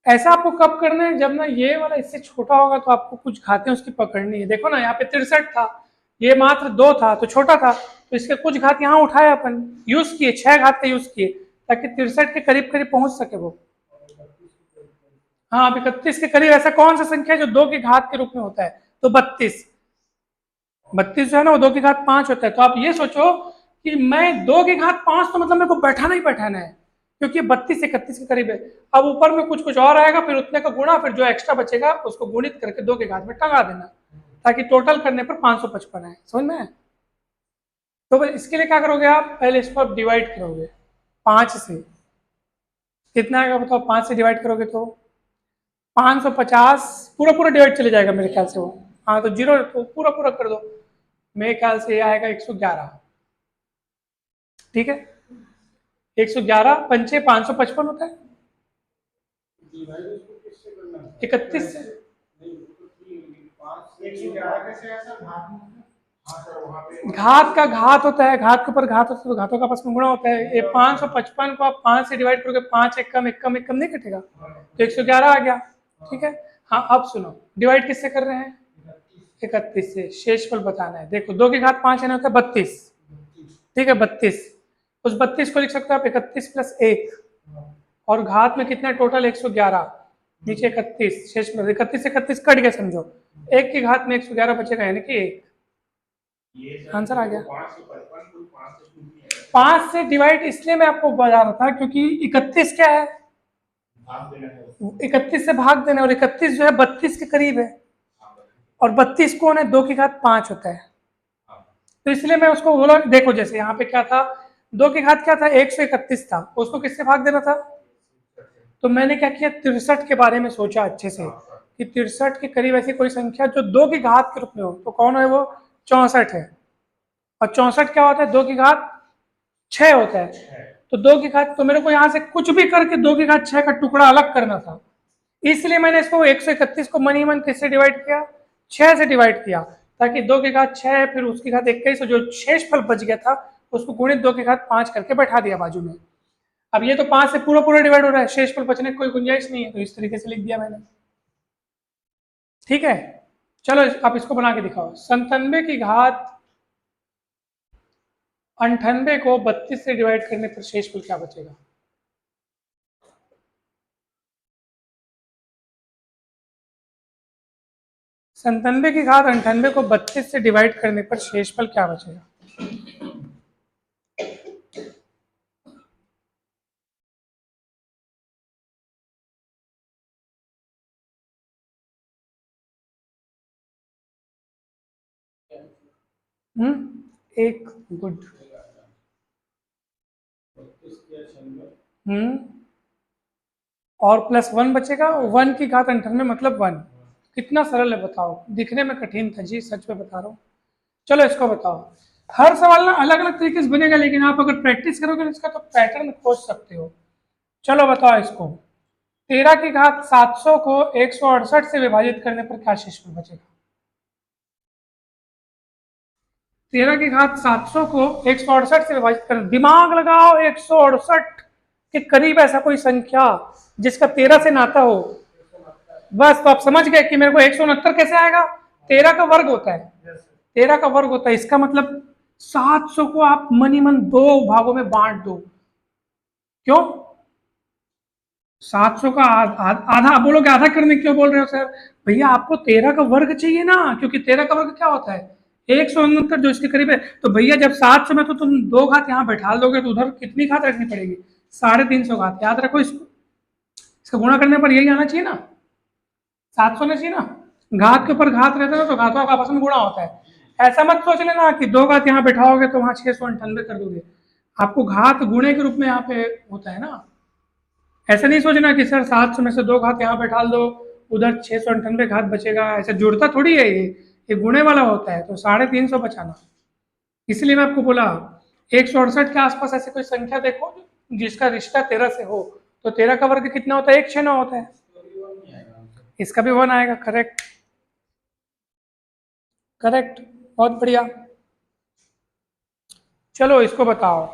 ऐसा आपको कब करना है, जब ना ये वाला इससे छोटा होगा तो आपको कुछ घातें उसकी पकड़नी है, देखो ना यहाँ पे 63 था, ये मात्र 2 था तो छोटा था, तो इसके कुछ घात यहाँ उठाए अपन, यूज किए 6 घात का यूज किए, ताकि 63 के करीब करीब पहुंच सके वो। हाँ, अब 31 के करीब ऐसा कौन सा संख्या है जो 2 की घात के रूप में होता है, तो 32, 32 जो है ना वो 2 की घात 5 होता है, तो आप ये सोचो कि मैं 2 की घात 5, तो मतलब मेरे को बैठाना ही बैठाना है, क्योंकि 32 31 के करीब है, अब ऊपर में कुछ और आएगा, फिर उतने का गुणा, फिर जो एक्स्ट्रा बचेगा उसको गुणित करके 2 के घात में टंगा देना, ताकि टोटल करने पर 555 आए, समझ में आए। तो इसके लिए क्या करोगे आप, पहले इसको आप डिवाइड करोगे 5 से, कितना आएगा बताओ, 5 से डिवाइड करोगे तो 550 पूरा पूरा डिवाइड चले जाएगा मेरे ख्याल से वो। हाँ तो जीरो तो पूरा पूरा कर दो, मेरे ख्याल से ये आएगा 111। ठीक है, 111 पंचे 555 होता है, डिवाइड इसको किससे करना है? 31 से। नहीं, वो तो ठीक है, 5 कैसे है सर? घात में? हाँ सर, वहाँ पे घात का घात होता है, घात के ऊपर घात होता है तो घातों का आपस में गुणा होता है। ये 555 को आप 5 से डिवाइड करोगे, 5 एक कम एक कम एक कम नहीं कटेगा, तो 111 आ गया। ठीक है, हाँ अब सुनो, डिवाइड किससे कर रहे हैं? 31 से। शेषफल बताना है। देखो 2 की घात 5 है ना, होता है 32। ठीक है 32, उस 32 को लिख सकते हो आप 31 प्लस 1, और घात में कितना टोटल 111, नीचे 31, शेष में 31 से 31 कट गया समझो, 1 की घात में 111 बचेगा, यानी कि 1। आंसर आ गया। 5 से डिवाइड इसलिए मैं आपको बता रहा था क्योंकि 31 क्या है, 31 से भाग देना, और 31 जो है 32 के करीब है, और 32 कौन है, 2 की घात 5 होता है, तो इसलिए मैं उसको बोला। देखो जैसे यहाँ पे क्या था, 2 की घात क्या था, 131 था, उसको किससे भाग देना था, तो मैंने क्या किया, 63 के बारे में सोचा अच्छे से कि 63 के करीब ऐसी कोई संख्या जो 2 की घात के रूप में हो, तो कौन है वो, 64 है। और 64 क्या होता है, 2 की घात 6 होता है, तो 2 की घात, तो मेरे को यहाँ से कुछ भी करके 2 की घात 6 का टुकड़ा अलग करना था, इसलिए मैंने इसको 131 को मनी मन किससे डिवाइड किया, 6 से डिवाइड किया, ताकि 2 की घात 6 फिर उसकी घात 21, जो शेषफल बच गया था उसको गुणित 2 की घात 5 करके बैठा दिया बाजू में। अब ये तो 5 से पूरा पूरा डिवाइड हो रहा है, शेषफल बचने की कोई गुंजाइश नहीं है, तो इस तरीके से लिख दिया मैंने। ठीक है, चलो आप इसको बना के दिखाओ। 97 की घात 98 को 32 से डिवाइड करने पर शेषफल क्या बचेगा? संतानवे की घात 98 को 32 से डिवाइड करने पर शेषफल क्या बचेगा? एक गुड। और प्लस 1 बचेगा, 1 की घात 98 मतलब 1। कितना सरल है बताओ, दिखने में कठिन था जी, सच में बता रहा हूँ। चलो इसको बताओ, हर सवाल ना अलग अलग तरीके से बनेगा, लेकिन आप अगर प्रैक्टिस करोगे तो इसका तो पैटर्न खोज सकते हो। चलो बताओ इसको, 13 की घात 700 को 168 से विभाजित करने पर क्या शेषफल बचेगा? 13 की घात 700 को 168 से विभाजित करना, दिमाग लगाओ, 168 के करीब ऐसा कोई संख्या जिसका 13 से नाता हो, बस तो आप समझ गए कि मेरे को 169 कैसे आएगा, 13 का वर्ग होता है, 13 का वर्ग होता है, इसका मतलब 700 को आप मनी मन 2 भागों में बांट दो। क्यों 700 का आधा बोलोगे, आधा करने क्यों बोल रहे हो सर? भैया आपको 13 का वर्ग चाहिए ना, क्योंकि 13 का वर्ग क्या होता है, 169 जो इसके करीब है, तो भैया जब 700 में तो तुम 2 घात यहाँ बैठा दोगे तो उधर कितनी घात रखनी पड़ेगी, 350 घात, याद रखो इसको, इसका गुणा करने पर यही आना चाहिए ना, 700 नहीं चाहिए ना, घात के ऊपर घात रहता है तो घातों का आपस में गुणा होता है। ऐसा मत सोच लेना कि 2 घात यहाँ बैठाओगे तो वहां 698 कर दोगे, आपको घात गुणे के रूप में यहाँ पे होता है ना, ऐसा नहीं सोचना कि सर 700 में से 2 घात यहाँ बैठा दो उधर 698 घात बचेगा, ऐसा जुड़ता थोड़ी है, ये गुणे वाला होता है, तो 350 बचाना। इसलिए मैं आपको बोला 168 के आसपास ऐसे कोई संख्या देखो जिसका रिश्ता 13 से हो, तो 13 का वर्ग कितना होता है, 169 होता है, इसका भी 1 आएगा। करेक्ट करेक्ट, बहुत बढ़िया। चलो इसको बताओ,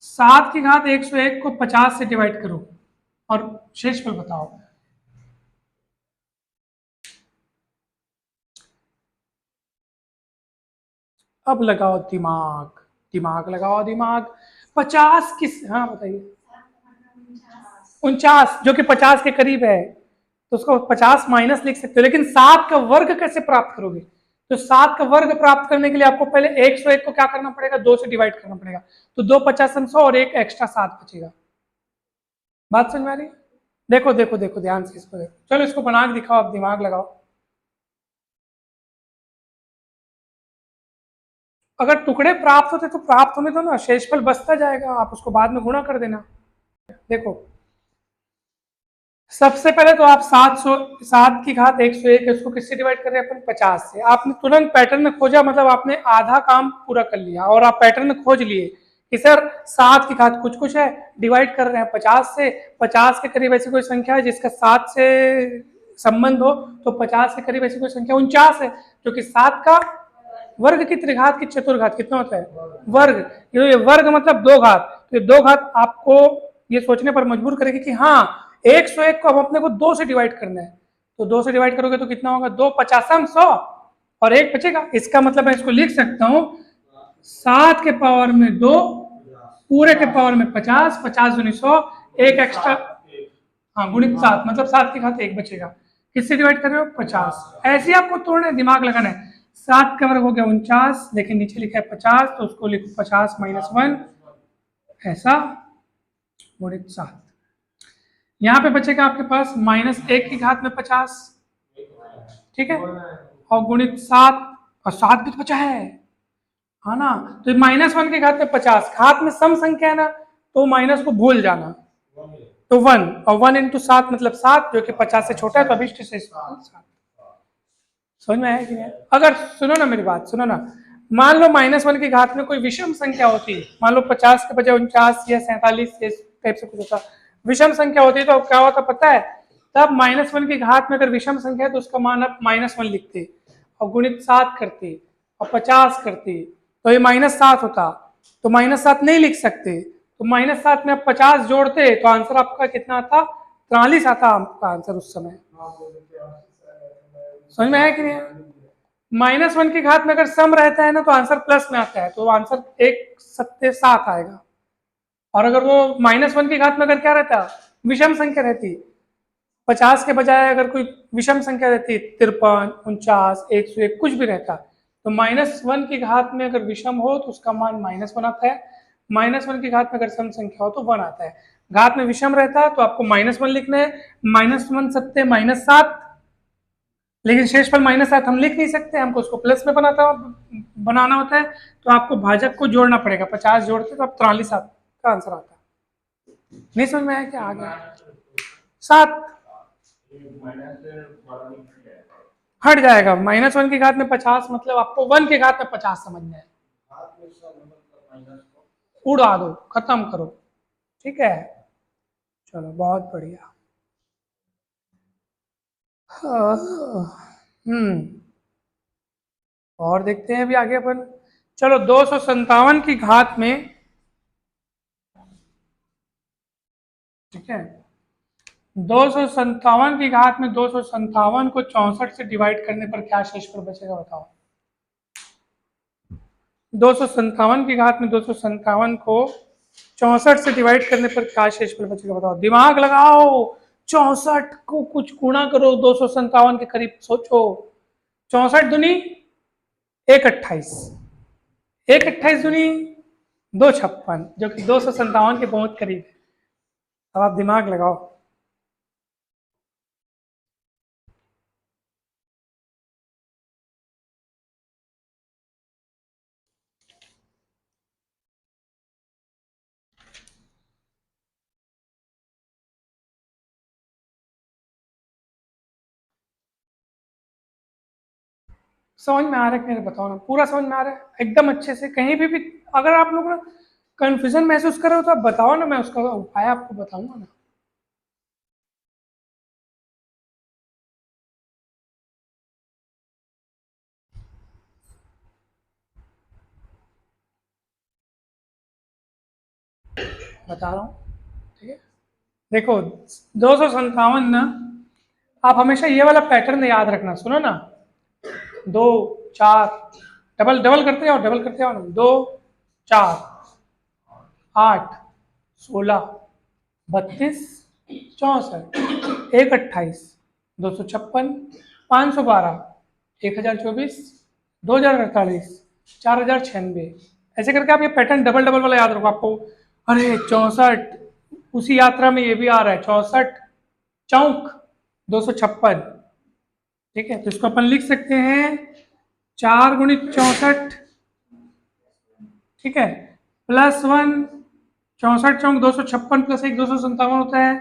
7 की घात 101 को 50 से डिवाइड करो और शेषफल बताओ। अब लगाओ दिमाग, दिमाग लगाओ दिमाग। 50 किस, हाँ बताइए, 49 जो कि 50 के करीब है, तो उसको 50 माइनस लिख सकते हो, लेकिन 7 का वर्ग कैसे प्राप्त करोगे? तो 7 का वर्ग प्राप्त करने के लिए आपको पहले 101 को क्या करना पड़ेगा, 2 से डिवाइड करना पड़ेगा, तो 2 50 100 और एक एक्स्ट्रा 7 बचेगा। बात समझ में आ रही है? देखो देखो देखो ध्यान से इसको देखो, चलो इसको बना के दिखाओ, आप दिमाग लगाओ। अगर टुकड़े प्राप्त होते तो प्राप्त होने दो ना, शेषफल बचता जाएगा, आप उसको बाद में गुणा कर देना। देखो सबसे पहले तो आप 7 की घात 101 है, उसको किससे डिवाइड कर रहे हैं अपन? 50 से। आपने तुरंत पैटर्न खोजा, मतलब आपने आधा काम पूरा कर लिया, और आप पैटर्न खोज लिए कि सर 7 की घात कुछ कुछ है, डिवाइड कर रहे हैं 50 से। 50 के करीब ऐसी कोई संख्या है जिसका 7 से संबंध हो, तो 50 के करीब ऐसी कोई संख्या 49 है, क्योंकि 7 का वर्ग की त्रिघात की चतुर्घात कितना होता है? वर्ग। ये वर्ग मतलब 2 घात, तो 2 घात आपको ये सोचने पर मजबूर करेगी कि हाँ 101 को अब अपने को 2 से डिवाइड करना है, तो 2 से डिवाइड करोगे तो कितना होगा? 2 50 100 और 1 बचेगा। इसका मतलब मैं इसको लिख सकता हूँ 7 के पावर में 2 पूरे के पावर में 50, 50 दूनी 100, एक एक्स्ट्रा, हाँ गुणित 7, मतलब 7 की घात 1 बचेगा। किससे डिवाइड कर रहे हो? 50। ऐसे ही आपको तोड़ना है, दिमाग लगाना है। 7 का वर्ग हो गया 49, लेकिन नीचे लिखा है 50, तो उसको लिखो 50 माइनस 1, ऐसा गुणित 7। यहाँ पे बचेगा आपके पास -1 की घात में 50, ठीक है, और गुणित 7, और 7 भी तो बचा है ना, तो -1 की घात में 50, घात में सम संख्या है ना, तो माइनस को भूल जाना, तो 1, और 1 इंटू 7 मतलब 7, जो कि 50 से छोटा है, तो अभिष्ट से 7। समझ में आया कि नहीं? अगर सुनो ना मेरी बात, सुनो ना, मान लो -1 की घात में कोई विषम संख्या होती, मान लो 50 के बजाय 49 या 47 टाइप से कुछ होता, विषम संख्या होती तो क्या होता पता है? तब -1 की घात में अगर विषम संख्या है तो उसका मान आप -1 लिखते, और गुणित 7 करते, और 50 करते, तो ये -7 होता, तो -7 नहीं लिख सकते, तो -7 में आप 50 जोड़ते तो आंसर आपका कितना आता? 43 आता आपका आंसर उस समय। समझ में आया कि नहीं? -1 की घात में अगर सम रहता है ना तो आंसर प्लस में आता है, तो आंसर 1 सत्ते 7 आएगा। और अगर वो -1 की घात में अगर क्या रहता? विषम संख्या रहती, 50 के बजाय अगर कोई विषम संख्या रहती 53, 49, 101 कुछ भी रहता, तो -1 की घात में अगर विषम हो तो उसका मान -1 आता है, -1 की घात में अगर सम संख्या हो तो 1 आता है। घात में विषम रहता तो आपको -1 लिखना है, -1 सत्ते -7, लेकिन शेषफल -7 हम लिख नहीं सकते, हमको उसको प्लस में बनाना होता है, तो आपको भाजक को जोड़ना पड़ेगा, 50 जोड़ते तो अब 43 का आंसर आता है। नहीं समझ में आया क्या? आ गया 7 हट जाएगा, -1 की घात में 50 मतलब आपको 1 की घात में 50 समझना है, उड़ा दो, खत्म करो, ठीक है। चलो बहुत बढ़िया। और देखते हैं अभी आगे अपन। चलो 257 की घात में, ठीक है, 257 की घात में 257 को 64 से डिवाइड करने पर क्या शेषफल बचेगा बताओ? 257 की घात में 257 को 64 से डिवाइड करने पर क्या शेषफल बचेगा बताओ? दिमाग लगाओ, 64 को कुछ गुणा करो 257 के करीब, सोचो। 64 दुनी 128, 128 दुनी 256, जो कि 257 के बहुत करीब है। अब आप दिमाग लगाओ। समझ में आ रहा है मेरे? बताओ ना, पूरा समझ में आ रहा है एकदम अच्छे से? कहीं भी अगर आप लोग कंफ्यूजन महसूस कर रहे हो तो आप बताओ ना, मैं उसका उपाय आपको बताऊंगा ना। बता रहा हूँ, ठीक है। देखो 257 ना, आप हमेशा ये वाला पैटर्न याद रखना, सुनो ना, 2 4, डबल डबल करते जाओ, डबल करते जाओ ना, 2 4 8 16 32 64 128 256 512 1024 2048 4096, ऐसे करके आप ये पैटर्न डबल डबल वाला याद रखो आपको। अरे 64, उसी यात्रा में ये भी आ रहा है 64 चौक 256, ठीक है, तो इसको अपन लिख सकते हैं 4 गुणित 64 ठीक है, +1 64 चौक 256 प्लस 1 257 होता है,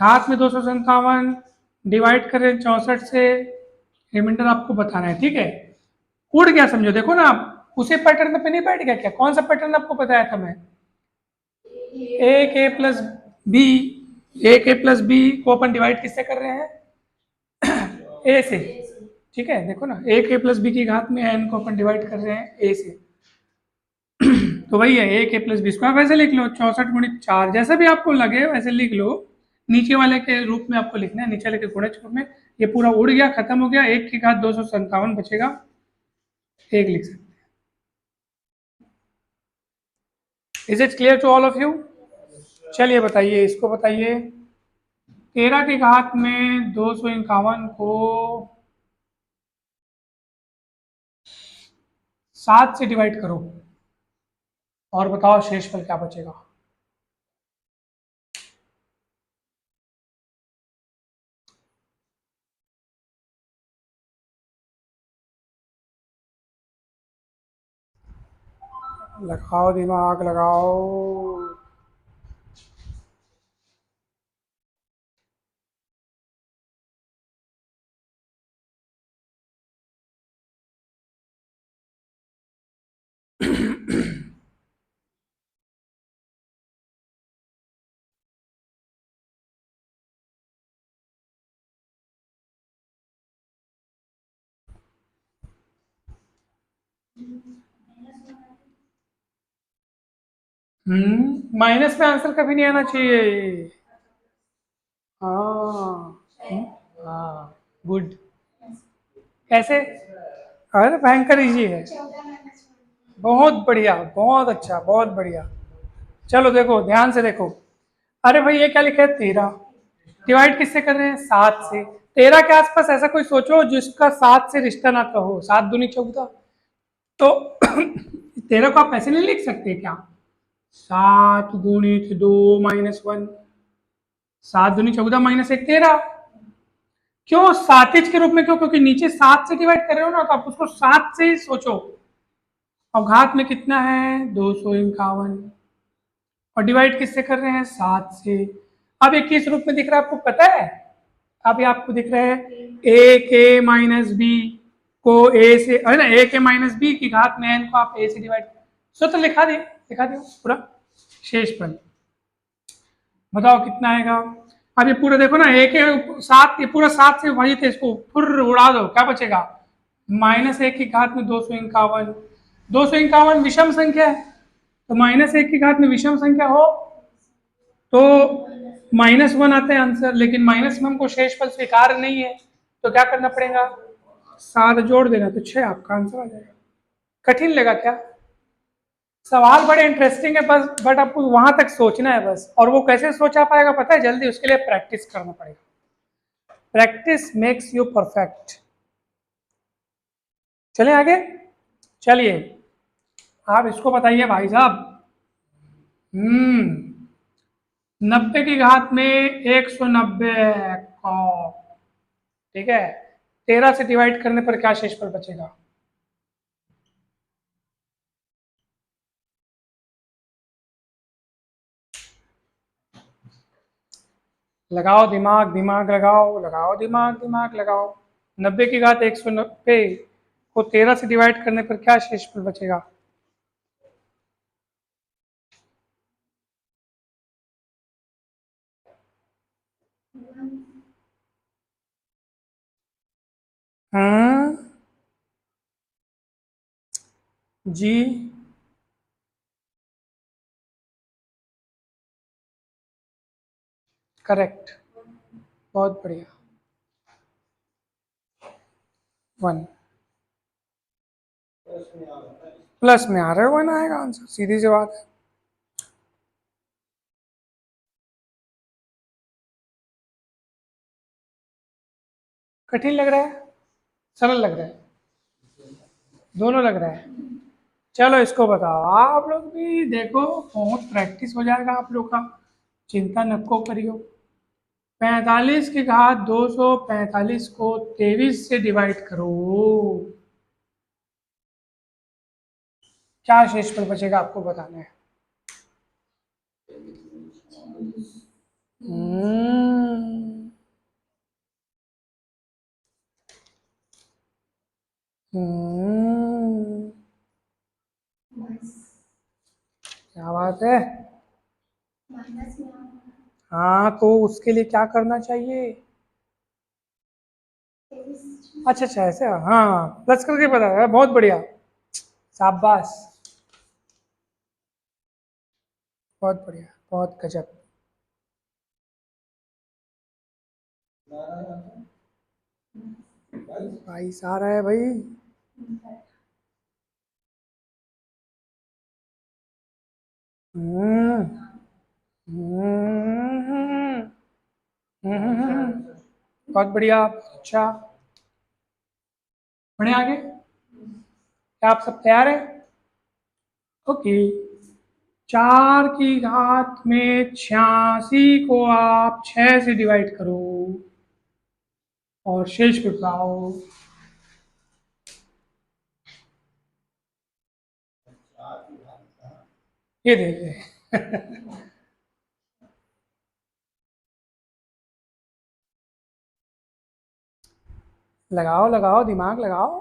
घात में 257 डिवाइड करें 64 से, रिमाइंडर आपको बताना है। ठीक है, उड़ गया समझो, देखो ना आप उसी पैटर्न पे नहीं बैठ गया क्या? कौन सा पैटर्न आपको बताया था मैं? ए के प्लस बी, ए के प्लस बी को अपन डिवाइड किससे कर रहे हैं? ए से। ठीक है, देखो ना, ए के प्लस बी की घात में एन को अपन डिवाइड कर रहे हैं ए से। तो वही है ए के प्लस बी स्क्वायर। वैसे लिख लो 64 × 4, जैसा भी आपको लगे वैसे लिख लो। नीचे वाले के रूप में आपको लिखना है, नीचे वाले के गुणज रूप में। ये पूरा उड़ गया, खत्म हो गया, 1 की घात 257 बचेगा, 1 लिख सकते हैं। Is it clear to all of you? चलिए बताइए, इसको बताइए, 13 की घात में 251 को 7 से डिवाइड करो और बताओ शेषफल क्या बचेगा। लगाओ दिमाग लगाओ। माइनस में आंसर कभी नहीं आना चाहिए। हाँ हाँ, गुड। कैसे? अरे भयंकर इजी है, बहुत बढ़िया, बहुत अच्छा, बहुत बढ़िया। चलो देखो, ध्यान से देखो। अरे भाई ये क्या लिखा है? 13 डिवाइड किससे कर रहे हैं? 7 से। 13 के आसपास ऐसा कोई सोचो जिसका 7 से रिश्ता ना हो। 7 दूनी 14, तो 13 को आप ऐसे नहीं लिख सकते क्या? 7 × 2 - 1, 7 दूनी 14 -1 13। क्यों 7 के रूप में? क्यों? क्योंकि नीचे 7 से डिवाइड कर रहे हो ना, तो आप उसको 7 से ही सोचो। और घात में कितना है? 251, और डिवाइड किससे कर रहे हैं? 7 से। अब ये किस रूप में दिख रहा है आपको पता है? अब ये आपको दिख रहा है ए के माइनस बी को ए से, है ना, ए के माइनस बी की घात में एन को आप ए से डिवाइड, सूत्र लिखा दो पूरा शेषफल। बताओ कितना आएगा? अब ये पूरा देखो ना, ए के 7, ये पूरा 7 से विभाजित है, इसको फुर उड़ा दो, क्या बचेगा? -1 की घात में 251। 251 विषम संख्या है, तो -1 की घात में विषम संख्या हो तो -1 आता है आंसर, लेकिन माइनस में हमको शेषफल स्वीकार नहीं है, तो क्या करना पड़ेगा? 7 जोड़ देना, तो 6 आपका आंसर आ जाएगा। कठिन लगा क्या? सवाल बड़े इंटरेस्टिंग है, बस बट आपको वहां तक सोचना है बस। और वो कैसे सोचा पाएगा पता है? जल्दी, उसके लिए प्रैक्टिस करना पड़ेगा। Practice makes you perfect. चले आगे। चलिए आप इसको बताइए भाई साहब। 90 की घात में 190 को, ठीक है, 13 से डिवाइड करने पर क्या शेषफल बचेगा? लगाओ दिमाग, दिमाग लगाओ, लगाओ दिमाग, दिमाग लगाओ। 90 की घात 190 को 13 से डिवाइड करने पर क्या शेषफल बचेगा? जी करेक्ट, बहुत बढ़िया। 1 प्लस में आ रहा है, 1 आएगा आंसर, सीधी सी बात है। कठिन लग रहा है, सरल लग रहा है? दोनों लग रहा है। चलो इसको बताओ, आप लोग भी देखो, बहुत प्रैक्टिस हो जाएगा आप लोग का, चिंता नको करियो। 45 की घात 245 को 23 से डिवाइड करो। क्या शेषफल बचेगा आपको बताना है। हम्म हम्म, क्या बात है। माइनस में आना, हाँ तो उसके लिए क्या करना चाहिए। 23। अच्छा अच्छा ऐसे, हाँ प्लस करके पता है, बहुत बढ़िया, शाबाश, बहुत बढ़िया, बहुत गजब। भाई आ रहा है भाई। हम्म हम्म, बहुत बढ़िया, अच्छा, बढ़िया, आगे क्या आप सब तैयार है। ओके, 4 की घात में 86 को आप 6 से डिवाइड करो और शेष पे पाओ। ये देखिए। लगाओ लगाओ, दिमाग लगाओ।